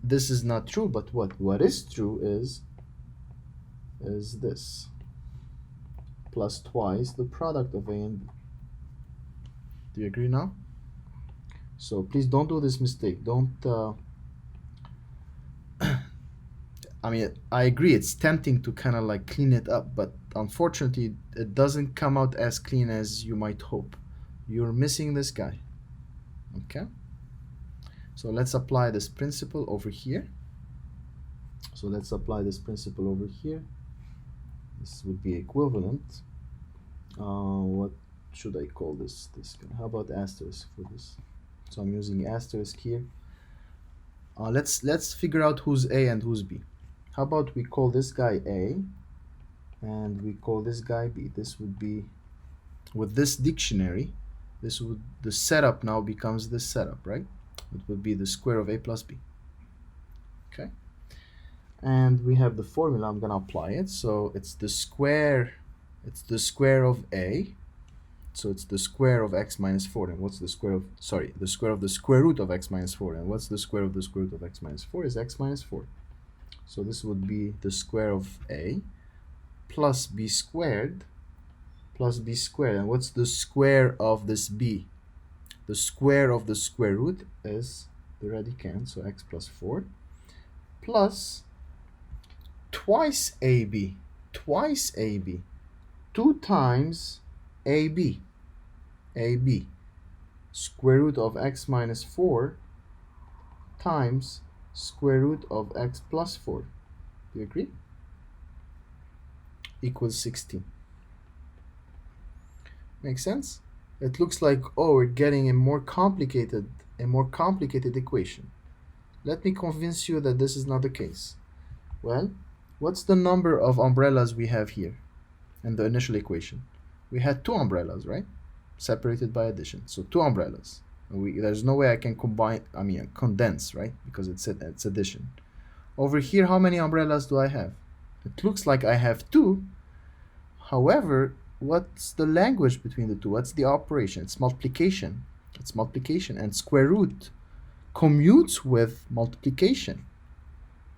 this is not true, but what is true is this, plus twice the product of a and b. Do you agree now? So please don't do this mistake. Don't I mean, I agree, it's tempting to kind of like clean it up, but unfortunately it doesn't come out as clean as you might hope. You're missing this guy. Okay, so let's apply this principle over here. So let's apply this principle over here. This would be equivalent. What should I call this guy? How about asterisk for this? So I'm using asterisk here. Let's figure out who's a and who's b. How about we call this guy A and we call this guy B? This would be, with this dictionary, the setup now becomes this setup, right? It would be the square of A plus B. Okay. And we have the formula. I'm gonna apply it. So it's the square of A. So it's the square of x minus 4. And what's the square of, sorry, the square of the square root of x minus 4. And what's the square of the square root of x minus 4 is x minus 4. So this would be the square of A plus B squared plus B squared. And what's the square of this B? The square of the square root is the radicand, so x plus 4, plus twice AB, 2 times AB, square root of x minus 4 times square root of x plus 4. Do you agree? Equals 16. Make sense? It looks like, oh, we're getting a more complicated equation. Let me convince you that this is not the case. Well, what's the number of umbrellas we have here in the initial equation? We had 2 umbrellas, right? Separated by addition. So 2 umbrellas. There's no way I can condense, right? Because it's addition. Over here, how many umbrellas do I have? It looks like I have 2. However, what's the language between the two? What's the operation? It's multiplication. It's multiplication, and square root commutes with multiplication,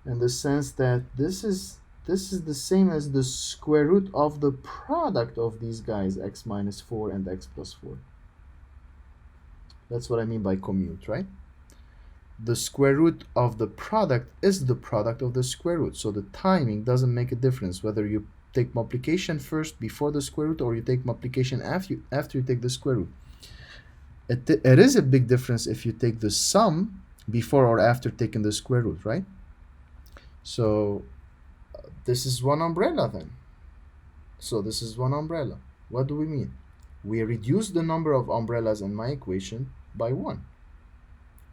in the sense that this is the same as the square root of the product of these guys, x minus 4 and x plus 4. That's what I mean by commute, right? The square root of the product is the product of the square root. So the timing doesn't make a difference whether you take multiplication first before the square root or you take multiplication after you take the square root. It is a big difference if you take the sum before or after taking the square root, right? So this is one umbrella then. So this is one umbrella. What do we mean? We reduce the number of umbrellas in my equation by 1,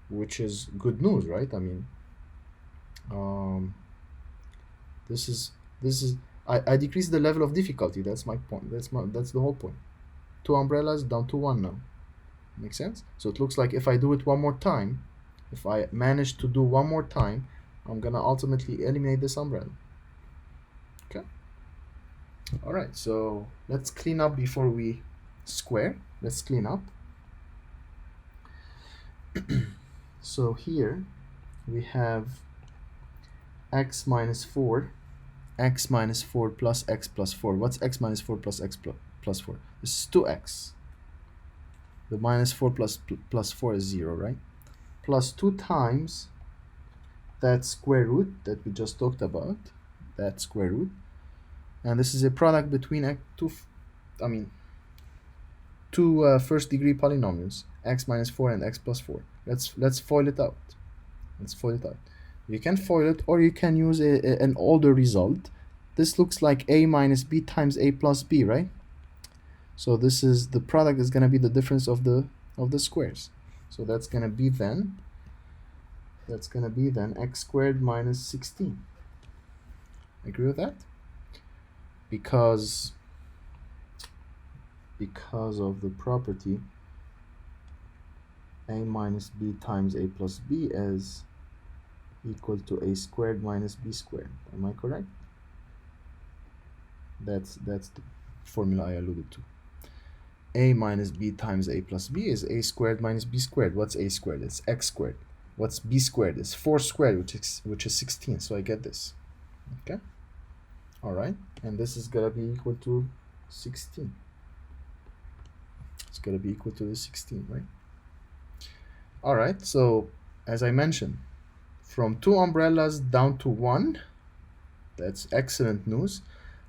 which is good news, right? I mean, I decrease the level of difficulty. That's my point. That's the whole point. 2 umbrellas down to 1 now. Makes sense? So it looks like if I do it one more time, if I manage to do one more time, I'm gonna ultimately eliminate this umbrella. Okay. All right. So let's clean up before we square. Let's clean up. So here we have x minus 4, x minus 4 plus x plus 4. What's x minus 4 plus x plus 4? This is 2x. The minus 4 plus 4 is 0, right? Plus 2 times that square root that we just talked about, that square root. And this is a product between two first degree polynomials, x minus 4 and x plus 4. Let's FOIL it out. Let's FOIL it out. You can FOIL it, or you can use an older result. This looks like a minus b times a plus b, right? So this is the product is going to be the difference of the squares. So that's going to be then x squared minus 16. Agree with that? Because of the property a minus b times a plus b is equal to a squared minus b squared. Am I correct? That's the formula I alluded to. A minus b times a plus b is a squared minus b squared. What's a squared? It's x squared. What's b squared? It's 4 squared, which is 16. So I get this. Okay. All right. And this is gonna be equal to 16. It's gonna be equal to the 16, right? All right. So as I mentioned, from 2 umbrellas down to 1. That's excellent news.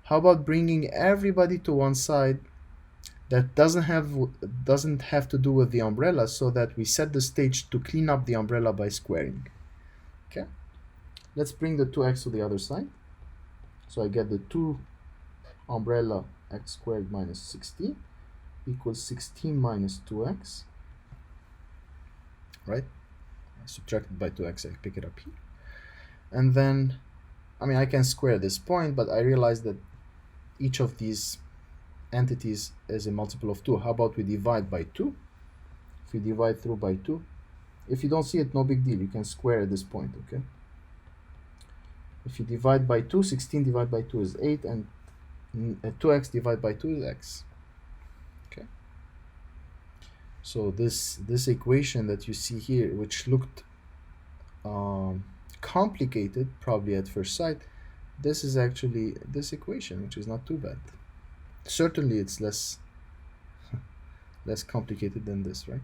How about bringing everybody to one side that doesn't have to do with the umbrella, so that we set the stage to clean up the umbrella by squaring? Okay. Let's bring the 2x to the other side. So I get the 2 umbrella x squared minus 16 equals 16 minus 2x. Right? I subtract it by 2x, I pick it up here. And then, I can square this point, but I realize that each of these entities is a multiple of 2. How about we divide by 2? If you divide through by 2, if you don't see it, no big deal. You can square at this point, okay? If you divide by 2, 16 divided by 2 is 8, and 2x divided by 2 is x. Okay. So this equation that you see here, which looked complicated probably at first sight, this is actually this equation, which is not too bad. Certainly it's less complicated than this, right?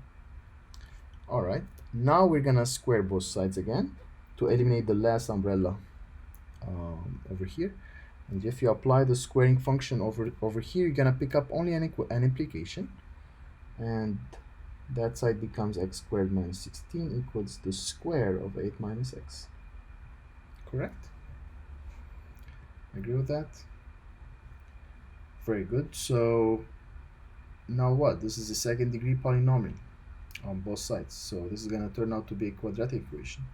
All right, now we're gonna square both sides again to eliminate the last umbrella over here. And if you apply the squaring function over here, you're gonna pick up only an implication, and that side becomes x squared minus 16 equals the square of 8 minus x. Correct? Agree with that? Very good. So now what? This is a second degree polynomial on both sides. So this is going to turn out to be a quadratic equation.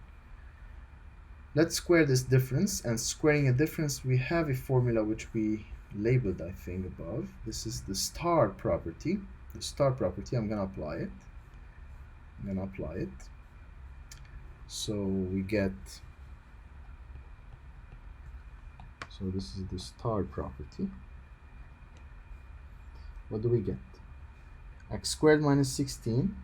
Let's square this difference. And squaring a difference, we have a formula which we labeled, I think, above. This is the star property. The star property, I'm going to apply it. So we get, so this is the star property. What do we get? X squared minus 16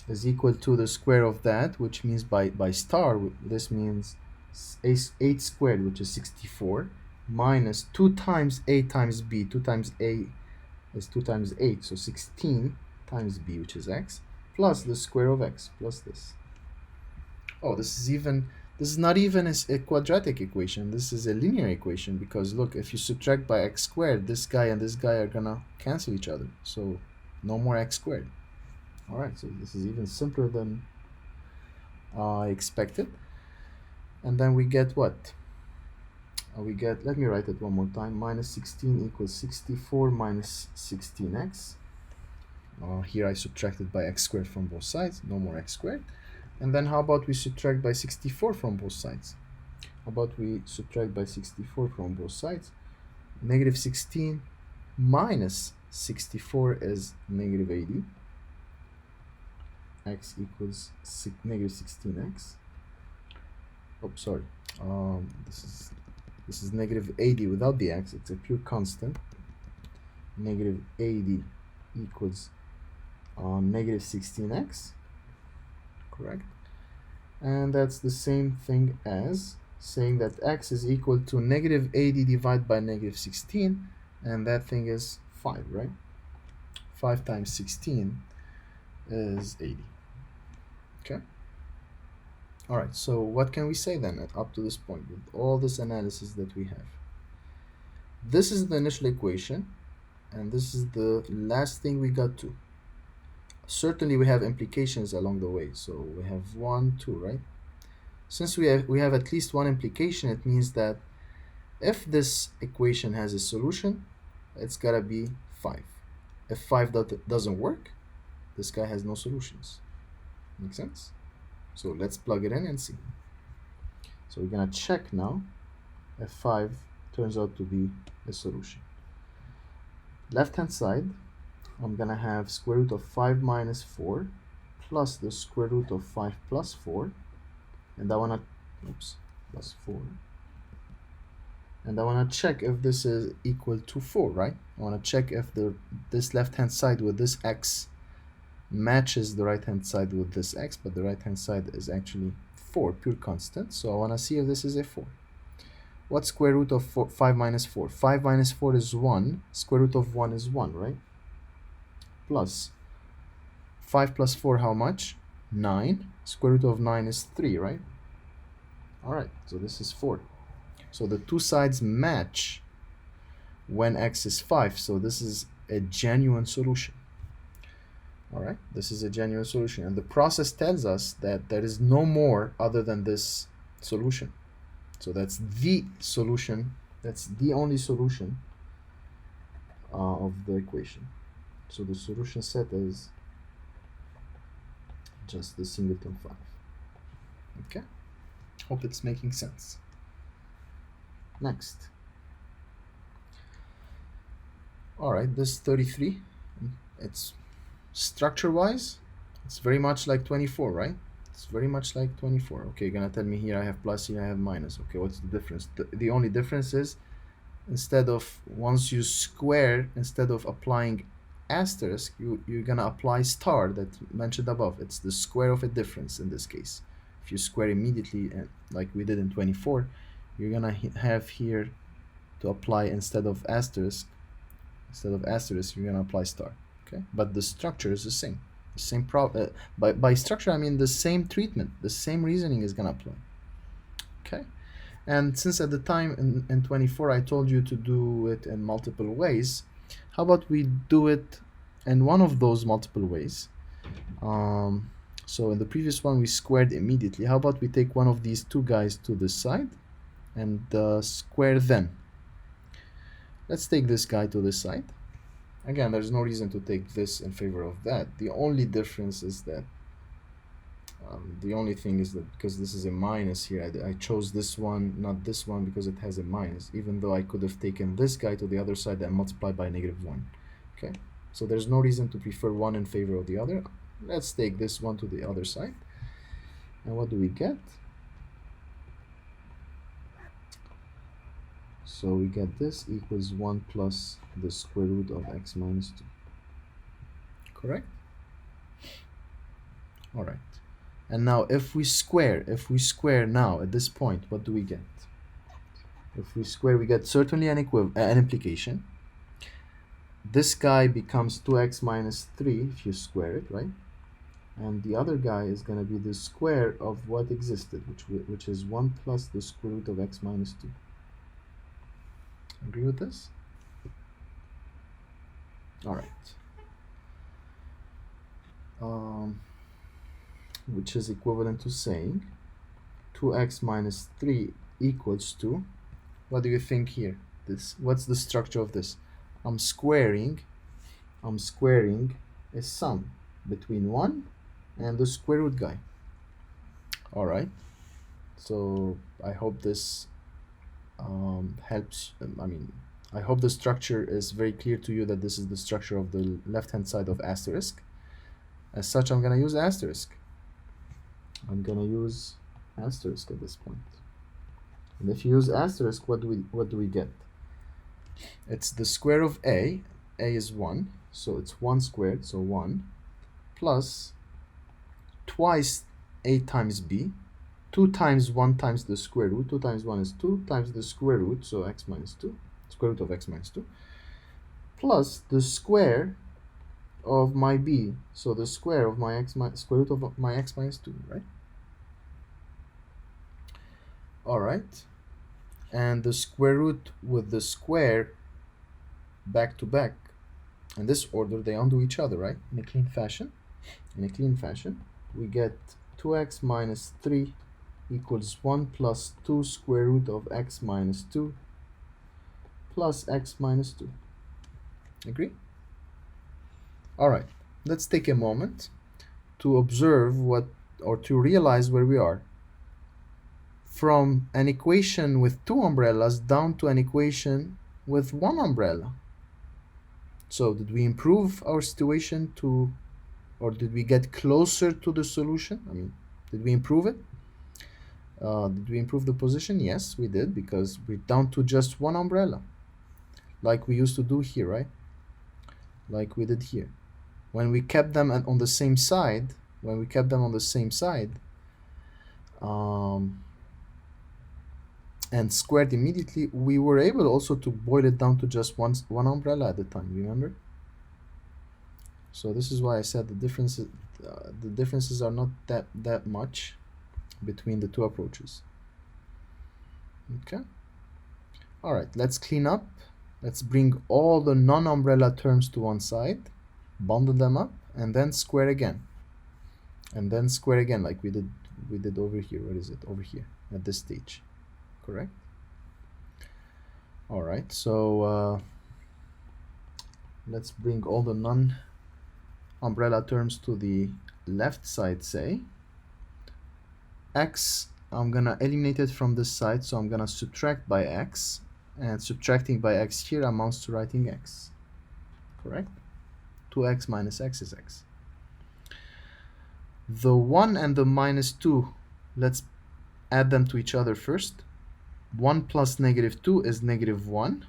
is equal to the square of that, which means by star, this means 8 squared, which is 64, minus 2 times a times b. 2 times a is 2 times 8, so 16 times b, which is x, plus the square of x, plus this. Oh, this is not even a quadratic equation. This is a linear equation, because look, if you subtract by x squared, this guy and this guy are gonna cancel each other. So no more x squared. All right, so this is even simpler than I expected. And then we get what? We get, let me write it one more time, minus 16 equals 64 minus 16x. Here I subtracted by x squared from both sides, no more x squared. And then how about we subtract by 64 from both sides? How about we subtract by 64 from both sides? Negative 16 minus 64 is negative 80. X equals negative 16x. Oh, sorry. This is negative 80 without the x. It's a pure constant. Negative 80 equals negative 16x. Correct? And that's the same thing as saying that x is equal to negative 80 divided by negative 16, and that thing is 5, right? 5 times 16 is 80. Okay? All right, so what can we say then up to this point with all this analysis that we have? This is the initial equation, and this is the last thing we got to. Certainly we have implications along the way, so we have 1, 2, right? Since we have at least one implication, it means that if this equation has a solution, it's gotta be 5. If 5 doesn't work, this guy has no solutions. Make sense? So let's plug it in and see. So we're gonna check now if 5 turns out to be a solution. Left hand side, I'm gonna have square root of 5 minus 4 plus the square root of 5 plus 4, and I wanna, plus 4. And I wanna check if this is equal to 4, right? I wanna check if this left hand side with this x matches the right hand side with this x, but the right hand side is actually 4, pure constant. So I wanna see if this is a 4. What's square root of 5 minus 4? 5 minus 4 is 1. Square root of 1 is 1, right? Plus 5 plus 4, how much? 9. Square root of 9 is 3, right? All right, so this is 4. So the two sides match when x is 5. So this is a genuine solution. All right, this is a genuine solution. And the process tells us that there is no more other than this solution. So that's the solution. That's the only solution of the equation. So the solution set is just the singleton 5. Okay, hope it's making sense. Next. All right, this 33, it's structure-wise, it's very much like 24, right? It's very much like 24. Okay, you're gonna tell me here I have plus, here I have minus. Okay, what's the difference? The only difference is, instead of, once you square, instead of applying asterisk, you're gonna apply star that mentioned above. It's the square of a difference in this case. If you square immediately, like we did in 24, you're gonna have here to apply instead of asterisk, you're gonna apply star. Okay, but the structure is the same. The same by structure I mean the same treatment, the same reasoning is gonna apply. Okay, and since at the time in 24 I told you to do it in multiple ways, how about we do it in one of those multiple ways? So in the previous one we squared immediately. How about we take one of these two guys to this side and square them? Let's take this guy to this side. Again, there's no reason to take this in favor of that. The only difference is that the only thing is that because this is a minus here, I chose this one, not this one, because it has a minus, even though I could have taken this guy to the other side and multiplied by -1. Okay, so there's no reason to prefer one in favor of the other. Let's take this one to the other side. And what do we get? So we get this equals 1 plus the square root of x minus 2. Correct? All right. And now if we square now at this point, what do we get? If we square, we get certainly an implication. this guy becomes 2x minus 3 if you square it, right? And the other guy is going to be the square of what existed, which is 1 plus the square root of x minus 2. Agree with this? All right. Which is equivalent to saying 2x minus 3 equals to, what do you think here? What's the structure of this? I'm squaring a sum between 1 and the square root guy. All right. So I hope this helps. I hope the structure is very clear to you, that this is the structure of the left-hand side of asterisk. As such, I'm going to use asterisk. I'm going to use asterisk at this point. And if you use asterisk, what do we get? It's the square of a. A is 1, so it's 1 squared, so 1, plus twice a times b, 2 times 1 times the square root, 2 times 1 is 2, times the square root, so x minus 2, square root of x minus 2, plus the square of my b, so the square of my square root of my x minus 2, right? All right. And the square root with the square back to back, in this order, they undo each other, right? In a clean fashion. In a clean fashion, we get 2x minus 3 equals 1 plus 2 square root of x minus 2 plus x minus 2. Agree? All right. Let's take a moment to observe to realize where we are. From an equation with 2 umbrellas down to an equation with 1 umbrella. So did we improve our situation or did we get closer to the solution? Did we improve it? Did we improve the position? Yes, we did, because we're down to just 1 umbrella, like we used to do here, right? Like we did here. When we kept them on the same side, and squared immediately, we were able also to boil it down to just one umbrella at the time, remember? So this is why I said the differences are not that much between the two approaches. Okay. All right, let's clean up. Let's bring all the non-umbrella terms to one side, bundle them up, and then square again. And then square again, like we did over here. What is it? Over here at this stage. Correct? All right, so let's bring all the non-umbrella terms to the left side, say. X, I'm gonna eliminate it from this side, so I'm gonna subtract by x, and subtracting by x here amounts to writing x. Correct? 2x minus x is x. The 1 and the minus 2, let's add them to each other first. 1 plus negative 2 is negative 1.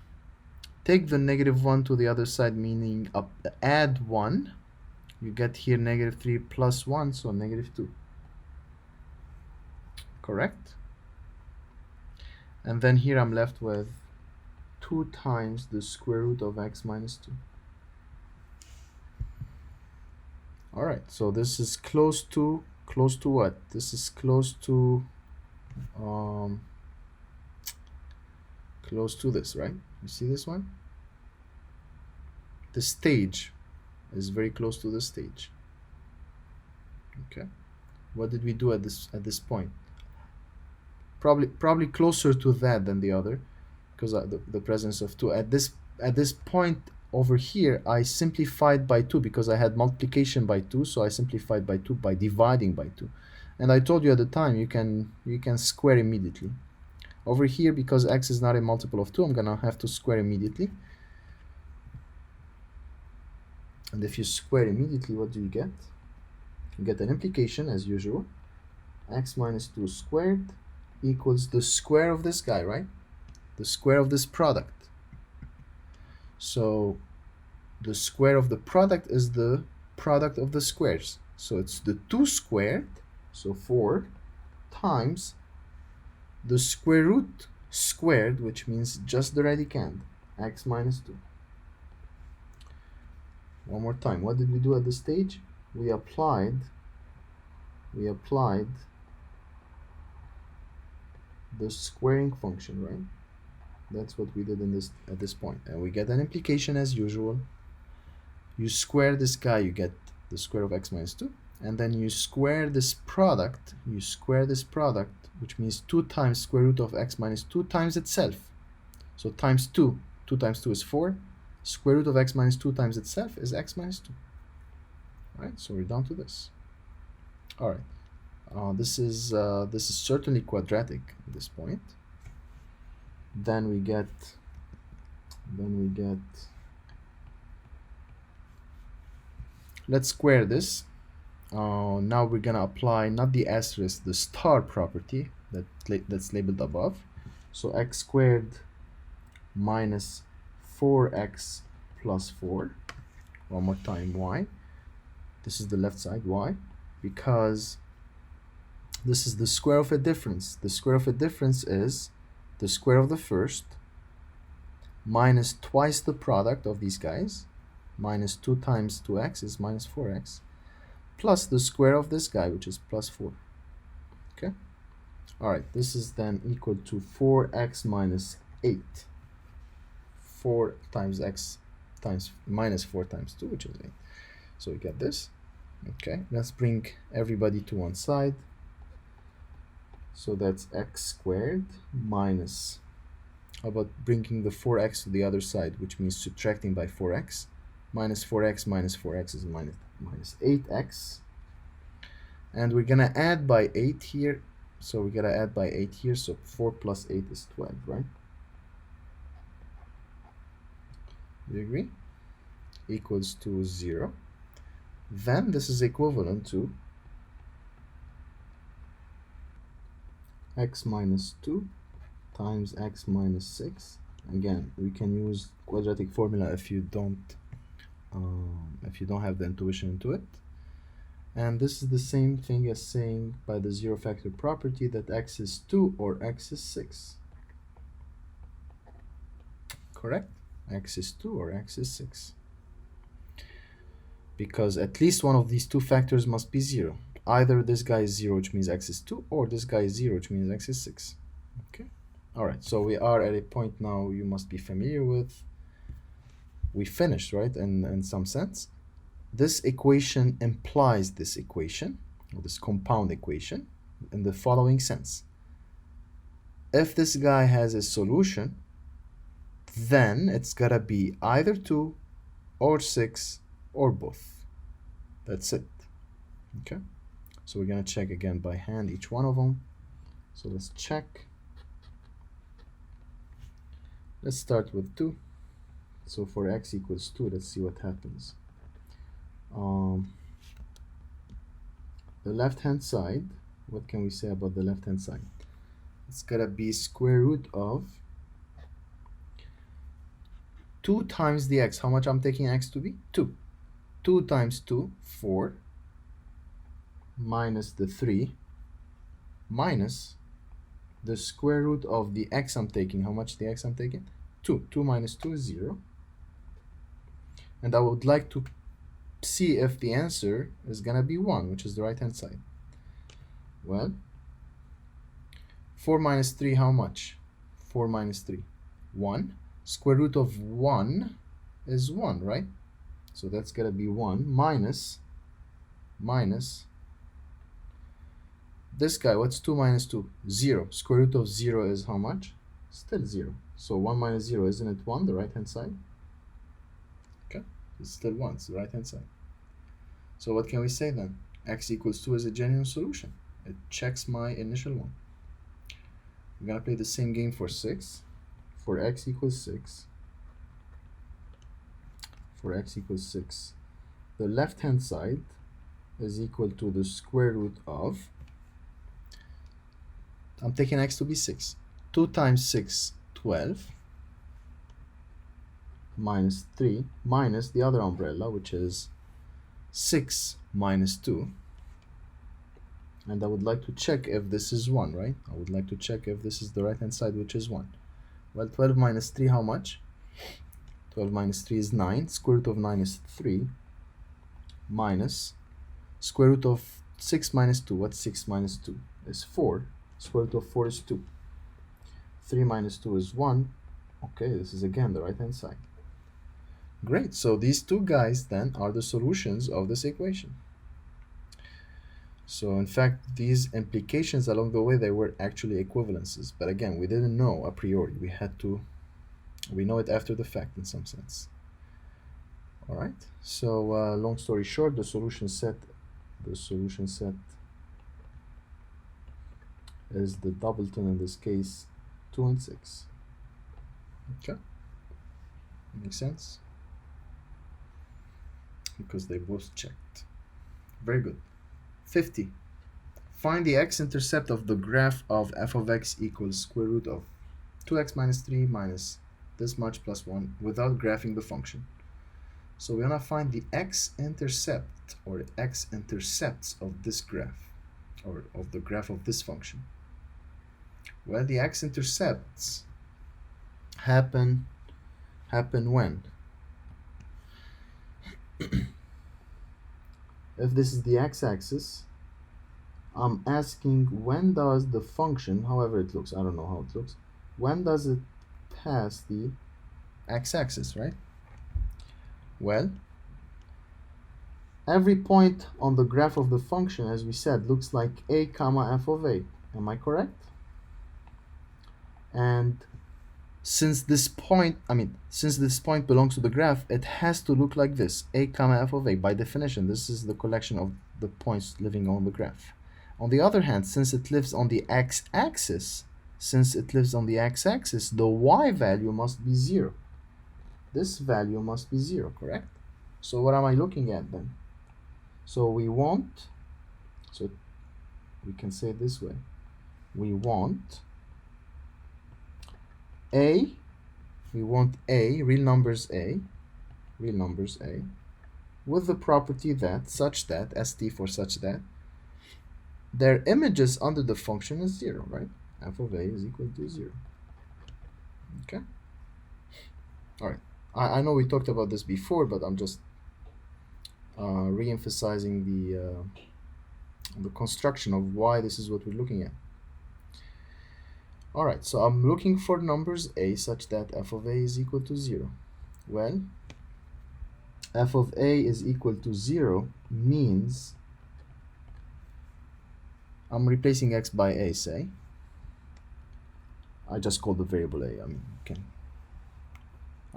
Take the negative 1 to the other side, meaning add 1. You get here negative 3 plus 1, so negative 2. Correct? And then here I'm left with 2 times the square root of x minus 2. All right, so this is close to what? This is close to this, right? You see this one? The stage is very close to the stage. Okay. What did we do at this point? Probably closer to that than the other, because the presence of 2. At this point over here, I simplified by 2 because I had multiplication by 2, so I simplified by 2 by dividing by 2. And I told you at the time you can square immediately. Over here, because x is not a multiple of 2, I'm gonna have to square immediately. And if you square immediately, what do you get? You get an implication as usual. X minus 2 squared equals the square of this guy, right? The square of this product. So the square of the product is the product of the squares. So it's the 2 squared, so 4, times the square root squared, which means just the radicand, x minus 2. One more time. What did we do at this stage? We applied the squaring function, right? That's what we did in this at this point. And we get an implication as usual. You square this guy, you get the square of x minus 2. And then you square this product. You square this product, which means 2 times square root of x minus 2 times itself. So times 2. 2 times 2 is 4. Square root of x minus 2 times itself is x minus 2. All right, so we're down to this. All right, this is certainly quadratic at this point. Then we get let's square this. Now we're gonna apply not the asterisk, the star property that's labeled above. So x squared minus 4x plus 4. One more time, why? This is the left side, why? Because this is the square of a difference. The square of a difference is the square of the first minus twice the product of these guys. Minus 2 times 2x is minus 4x, plus the square of this guy, which is plus 4. Okay? All right, this is then equal to 4x minus 8. 4 times x times minus 4 times 2, which is 8. So we get this. Okay, let's bring everybody to one side. So that's x squared minus, how about bringing the 4x to the other side, which means subtracting by 4x. Minus 4x minus 4x is minus 8x. And we're going to add by 8 here. So we got to add by 8 here. So 4 plus 8 is 12, right? Do you agree? Equals to 0. Then this is equivalent to x minus 2 times x minus 6. Again, we can use quadratic formula if you don't have the intuition into it. And this is the same thing as saying by the zero factor property that x is 2 or x is 6. Correct? X is 2 or x is 6. Because at least one of these two factors must be 0. Either this guy is 0, which means x is 2, or this guy is 0, which means x is 6. Okay? Alright, so we are at a point now you must be familiar with. We finished, right, in some sense. This equation implies this equation, or this compound equation, in the following sense. If this guy has a solution, then it's gotta be either 2 or 6 or both. That's it. Okay? So we're gonna check again by hand each one of them. So let's check. Let's start with 2. So for x equals 2, let's see what happens. The left-hand side, what can we say about the left-hand side? It's gotta be square root of 2 times the x. How much I'm taking x to be? 2. 2 times 2, 4, minus the 3, minus the square root of the x I'm taking. How much the x I'm taking? 2. 2 minus 2 is 0. And I would like to see if the answer is gonna be 1, which is the right hand side. Well, 4 minus 3, how much? 4 minus 3, 1. Square root of 1 is 1, right? So that's gonna be 1 minus this guy. What's 2 minus 2? 0. Square root of 0 is how much? Still 0. So 1 minus 0, isn't it 1, the right hand side? Okay, it's still 1, it's the right hand side. So what can we say then? X equals 2 is a genuine solution. It checks my initial one. We're gonna play the same game for 6. For x equals 6. For x equals 6. The left hand side is equal to the square root of, I'm taking x to be 6. 2 times 6, 12, minus 3, minus the other umbrella, which is 6 minus 2. And I would like to check if this is 1, right? I would like to check if this is the right hand side, which is 1. Well, 12 minus 3, how much? 12 minus 3 is 9. Square root of 9 is 3. minus square root of 6 minus 2. What's 6 minus 2? Is 4. Square root of 4 is 2. 3 minus 2 is 1. Okay, this is again the right-hand side. Great, so these two guys then are the solutions of this equation. So in fact, these implications along the way, they were actually equivalences. But again, we didn't know a priori. We know it after the fact in some sense. All right, so long story short, the solution set is the doubleton, in this case 2 and 6. Okay, makes sense, because they both checked. Very good. 50. Find the x-intercept of the graph of f of x equals square root of 2x minus 3 minus this much plus 1 without graphing the function. So we want to find the x-intercept or x-intercepts of this graph, or of the graph of this function. Well, the x-intercepts happen when? If this is the x-axis, I'm asking when does the function, however it looks, I don't know how it looks, when does it pass the x-axis, right? Well, every point on the graph of the function, as we said, looks like a comma f of a. Am I correct? And since this point belongs to the graph, it has to look like this, a comma f of a. By definition, this is the collection of the points living on the graph. On the other hand, since it lives on the x-axis, the y value must be 0. This value must be 0, correct? So what am I looking at then? So we can say it this way. We want a, real numbers a, with the property that, such that, st for such that, their images under the function is 0, right? F of a is equal to 0. Okay? All right. I know we talked about this before, but I'm just re-emphasizing the construction of why this is what we're looking at. All right, so I'm looking for numbers a such that f of a is equal to 0. Well, f of a is equal to 0 means I'm replacing x by a, say. I just call the variable a.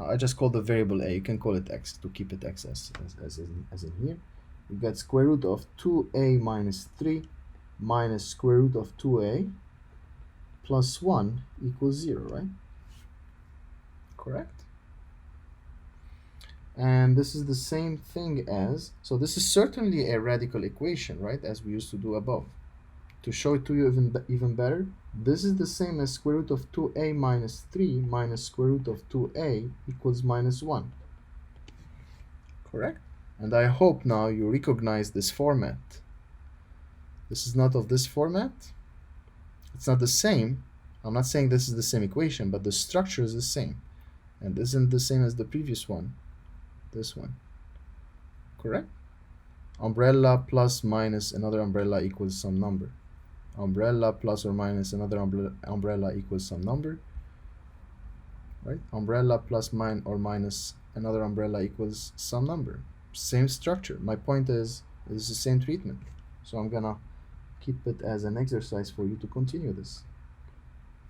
I just call the variable a. You can call it x to keep it x as in here. You get square root of 2a minus 3 minus square root of 2a plus 1 equals 0, right? Correct? And this is the same thing as, so this is certainly a radical equation, right, as we used to do above. To show it to you even better, this is the same as square root of 2a minus 3 minus square root of 2a equals minus 1. Correct? And I hope now you recognize this format. This is not of this format. It's not the same. I'm not saying this is the same equation, but the structure is the same. And isn't the same as the previous one. This one. Correct? Umbrella plus minus another umbrella equals some number. Umbrella plus or minus another umbrella equals some number. Right? Umbrella plus or minus another umbrella equals some number. Same structure. My point is, it's the same treatment. So I'm gonna keep it as an exercise for you to continue this.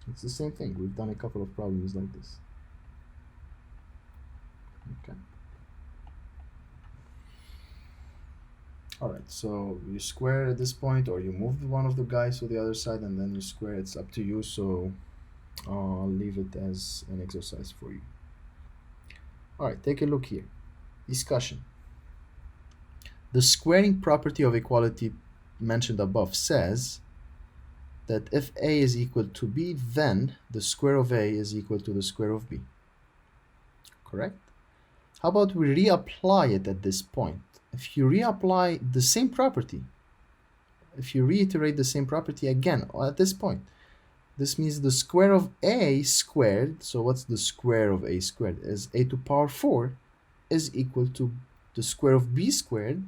It's the same thing. We've done a couple of problems like this. Okay. Alright, so you square at this point, or you move one of the guys to the other side and then you square. It's up to you, so I'll leave it as an exercise for you. Alright, take a look here. Discussion. The squaring property of equality mentioned above says that if a is equal to b, then the square of a is equal to the square of b. Correct? How about we reapply it at this point? If you reapply the same property, if you reiterate the same property again at this point, this means the square of a squared, so what's the square of a squared? Is a to the power 4 is equal to the square of b squared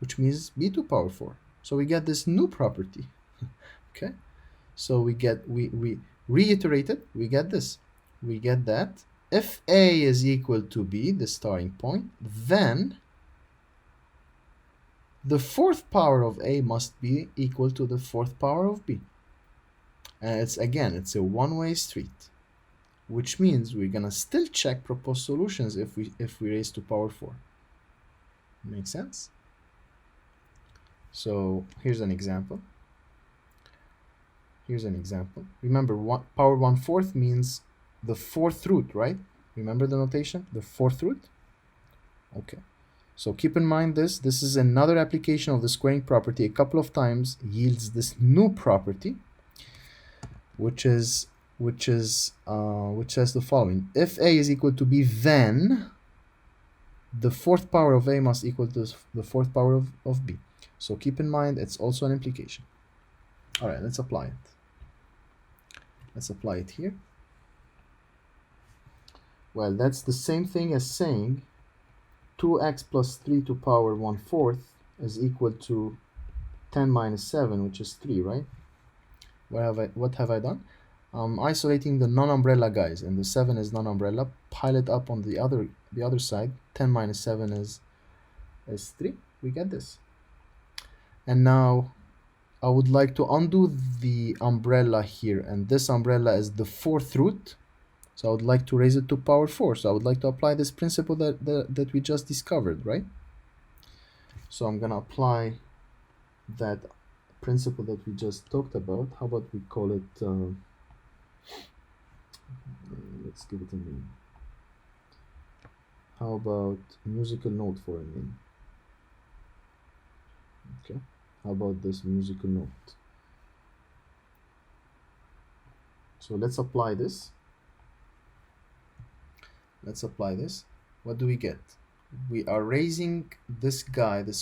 which means b to power 4. So we get this new property. Okay, so we reiterate it, we get this. We get that if a is equal to b, the starting point, then the fourth power of a must be equal to the fourth power of b. And it's a one-way street, which means we're gonna still check proposed solutions if we raise to power 4. Make sense? So here's an example. Remember, power 1/4 means the fourth root, right? Remember the notation, the fourth root? Okay. So keep in mind this is another application of the squaring property. A couple of times yields this new property, which says the following: if a is equal to b, then the fourth power of a must equal to the fourth power of b. So keep in mind it's also an implication. All right, let's apply it. Let's apply it here. Well, that's the same thing as saying 2x plus 3 to power 1/4 is equal to 10 minus 7, which is 3, right? What have I done? Isolating the non-umbrella guys, and the 7 is non-umbrella. Pile it up on the other side. 10 minus 7 is 3. We get this. And now I would like to undo the umbrella here, and this umbrella is the fourth root. So I would like to raise it to power 4. So I would like to apply this principle that we just discovered, right? So I'm gonna apply that principle that we just talked about. How about we call it, let's give it a name. How about musical note for a name? Okay, how about this musical note? So let's apply this. What do we get? We are raising this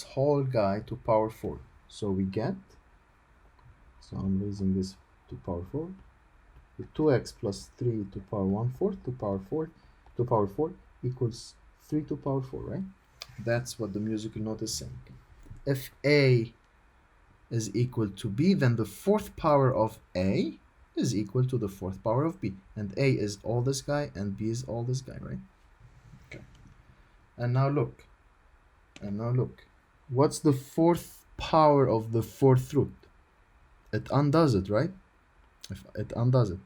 whole guy to power 4. So we get, so I'm raising this to power 4. The 2x plus 3 to power 1/4 to power 4 equals 3 to power 4, right? That's what the musical note is saying. If a is equal to b, then the fourth power of a is equal to the fourth power of b. And a is all this guy and b is all this guy, right? Okay. And now look. What's the fourth power of the fourth root? It undoes it, right? It undoes it.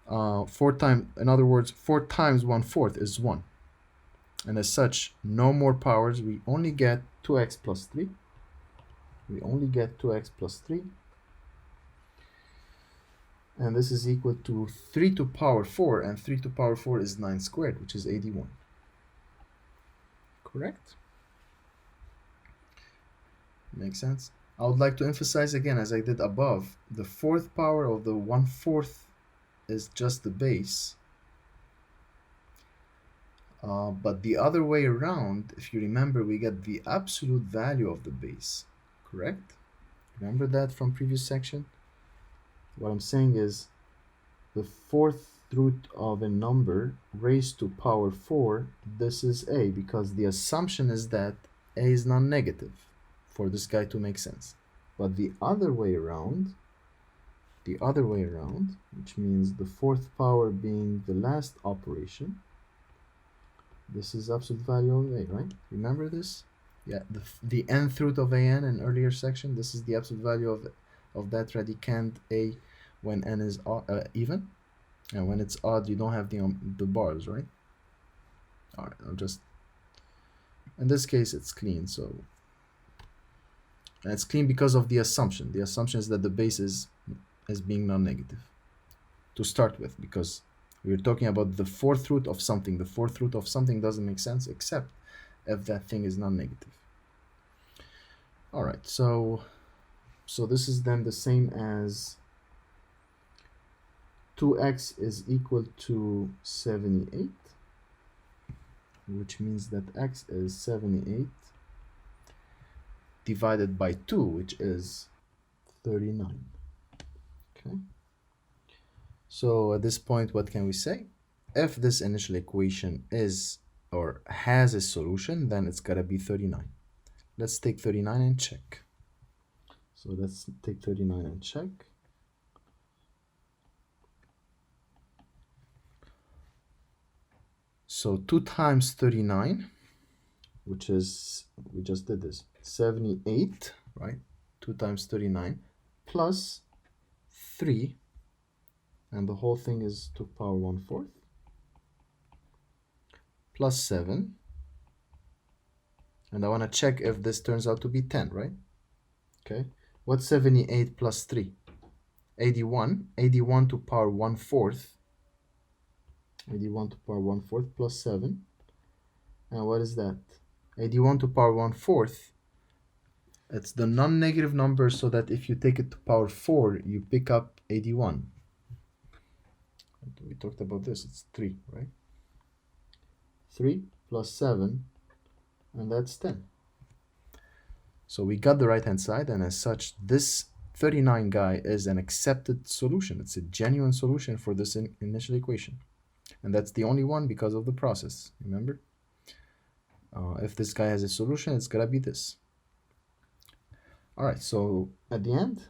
4 times, in other words, 4 times 1/4 is 1. And as such, no more powers. We only get 2x plus 3. And this is equal to 3 to power 4, and 3 to power 4 is 9 squared, which is 81. Correct? Makes sense? I would like to emphasize again, as I did above, the fourth power of the 1/4 is just the base. But the other way around, if you remember, we get the absolute value of the base. Correct? Remember that from previous section? What I'm saying is the fourth root of a number raised to power 4, this is a, because the assumption is that a is non-negative for this guy to make sense. But the other way around, which means the fourth power being the last operation, this is absolute value of a, right? Remember this? Yeah, the nth root of an in earlier section, this is the absolute value of that radicand a when n is even, and when it's odd you don't have the bars, right? All right, I'll just, in this case it's clean, so, and it's clean because of the assumption. The assumption is that the base is being non-negative to start with, because we're talking about the fourth root of something. The fourth root of something doesn't make sense except if that thing is non-negative. All right, so this is then the same as 2x is equal to 78, which means that x is 78 divided by 2, which is 39. Okay. So at this point, what can we say? If this initial equation is or has a solution, then it's gotta be 39. let's take 39 and check. So let's take 39 and check. So 2 times 39, which is, we just did this, 78, right? 2 times 39 plus 3, and the whole thing is to the power 1/4, plus 7. And I want to check if this turns out to be 10, right? Okay. What's 78 plus 3? 81. 81 to power 1/4. 81 to power 1/4 plus 7. And what is that? 81 to power 1/4. It's the non-negative number, so that if you take it to power 4, you pick up 81. We talked about this. It's 3, right? 3 plus 7, and that's 10. So we got the right-hand side, and as such, this 39 guy is an accepted solution. It's a genuine solution for this initial equation. And that's the only one because of the process, remember? If this guy has a solution, it's gotta be this. All right, so at the end,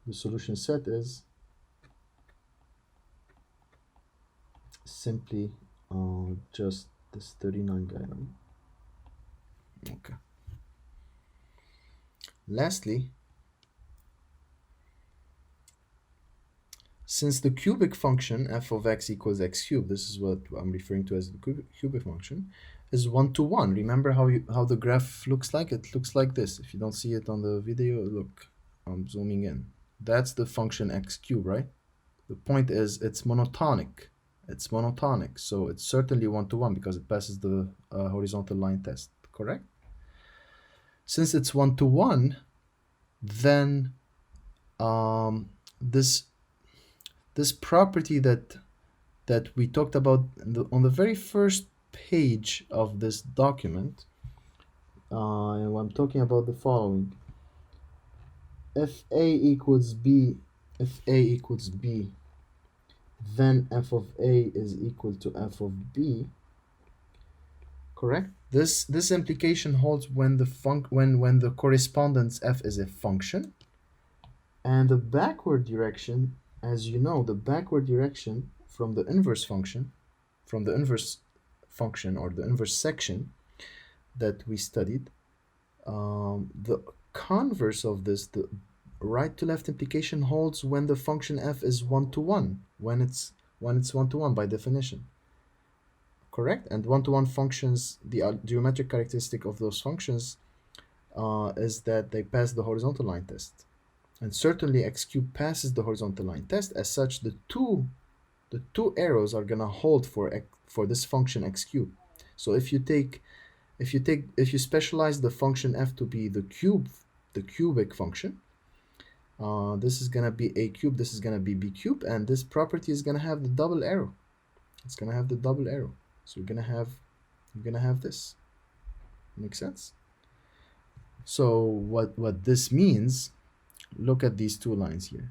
the solution set is simply just this 39 guy, right? Okay. Lastly, since the cubic function f of x equals x cubed, this is what I'm referring to as the cubic function, is 1-to-1. Remember how the graph looks like? It looks like this. If you don't see it on the video, look, I'm zooming in. That's the function x cubed, right? The point is it's monotonic. It's monotonic, so it's certainly 1-to-1 because it passes the horizontal line test, correct? Since it's 1-to-1, then this property that we talked about on the very first page of this document, and I'm talking about the following: if A equals B, then f of A is equal to f of B. Correct? This implication holds when the correspondence f is a function, and the backward direction, as you know, the backward direction from the inverse function, or the inverse section that we studied, the converse of this, the right to left implication, holds when the function f is 1-to-1, when it's 1-to-1 by definition. Correct? And 1-to-1 functions, the geometric characteristic of those functions is that they pass the horizontal line test. And certainly x cubed passes the horizontal line test. As such, the two arrows are gonna hold for this function x cubed. So if you specialize the function f to be the cubic function, this is gonna be a cubed, this is gonna be b cubed, and this property is gonna have the double arrow. It's gonna have the double arrow. So you're gonna have this. Make sense? So what this means, look at these two lines here.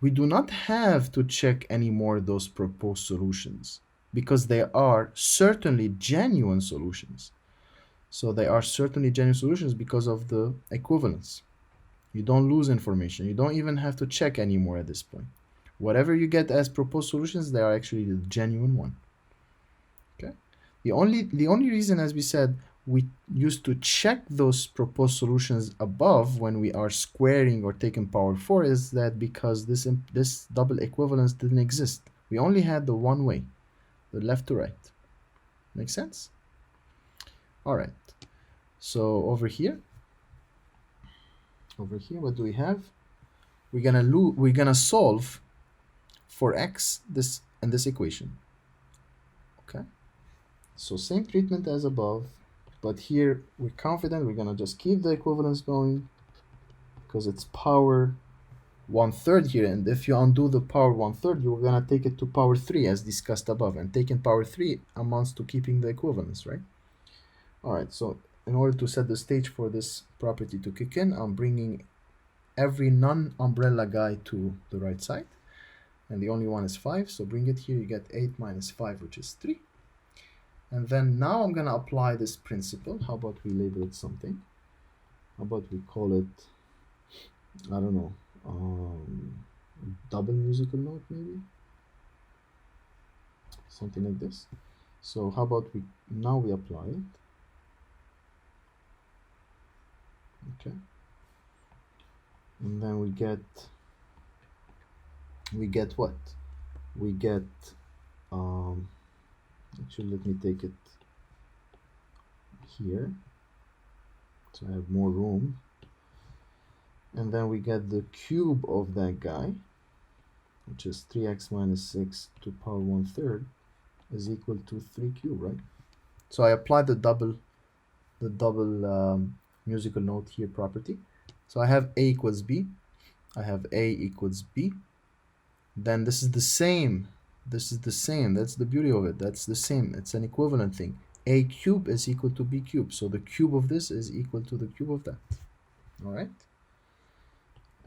We do not have to check anymore those proposed solutions because they are certainly genuine solutions. So they are certainly genuine solutions because of the equivalence. You don't lose information. You don't even have to check anymore at this point. Whatever you get as proposed solutions, they are actually the genuine one. Okay. The only reason, as we said, we used to check those proposed solutions above when we are squaring or taking power 4 is that because this double equivalence didn't exist. We only had the one way, the left to right. Make sense? All right. So over here, what do we have? We're gonna solve for x in this equation. Okay. So same treatment as above. But here we're confident we're gonna just keep the equivalence going because it's power 1/3 here, and if you undo the power 1/3, you're gonna take it to power 3 as discussed above, and taking power 3 amounts to keeping the equivalence, right? All right, so in order to set the stage for this property to kick in, I'm bringing every non-umbrella guy to the right side, and the only one is 5, so bring it here. You get 8 minus 5, which is 3. And then now I'm going to apply this principle. How about we label it something? How about we call it, I don't know, double musical note maybe? Something like this. So how about now we apply it. Okay. And then we get what? We get, actually let me take it here so I have more room. And then we get the cube of that guy, which is 3x minus 6 to power 1/3 is equal to 3 cube, right? So I apply the double musical note here property. So I have a equals b, I have a equals b, then this is the same, that's the beauty of it, that's the same, it's an equivalent thing. A cube is equal to b cube, so the cube of this is equal to the cube of that. All right,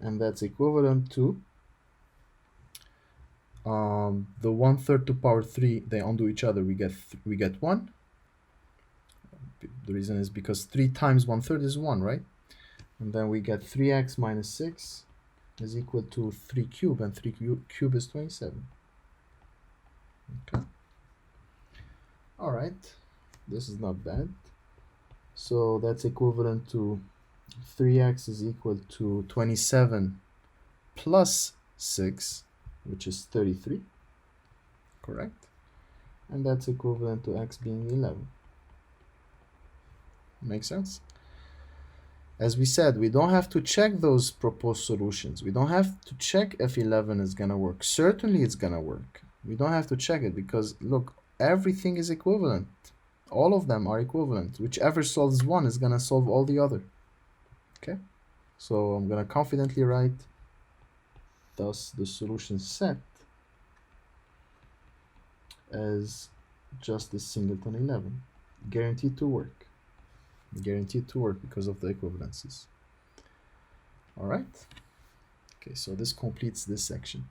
and that's equivalent to the 1/3 to power 3, they undo each other, we get 1. The reason is because 3 times 1/3 is 1, right? And then we get 3x minus 6 is equal to 3 cube, and 3 cube is 27. Okay. All right, this is not bad. So that's equivalent to 3x is equal to 27 plus 6, which is 33, correct? And that's equivalent to x being 11. Make sense? As we said, we don't have to check those proposed solutions. We don't have to check if 11 is going to work. Certainly it's going to work. We don't have to check it because, look, everything is equivalent. All of them are equivalent. Whichever solves one is going to solve all the other. Okay? So I'm going to confidently write, thus the solution set as just this singleton 11. Guaranteed to work. Guaranteed to work because of the equivalences. All right. Okay, so this completes this section.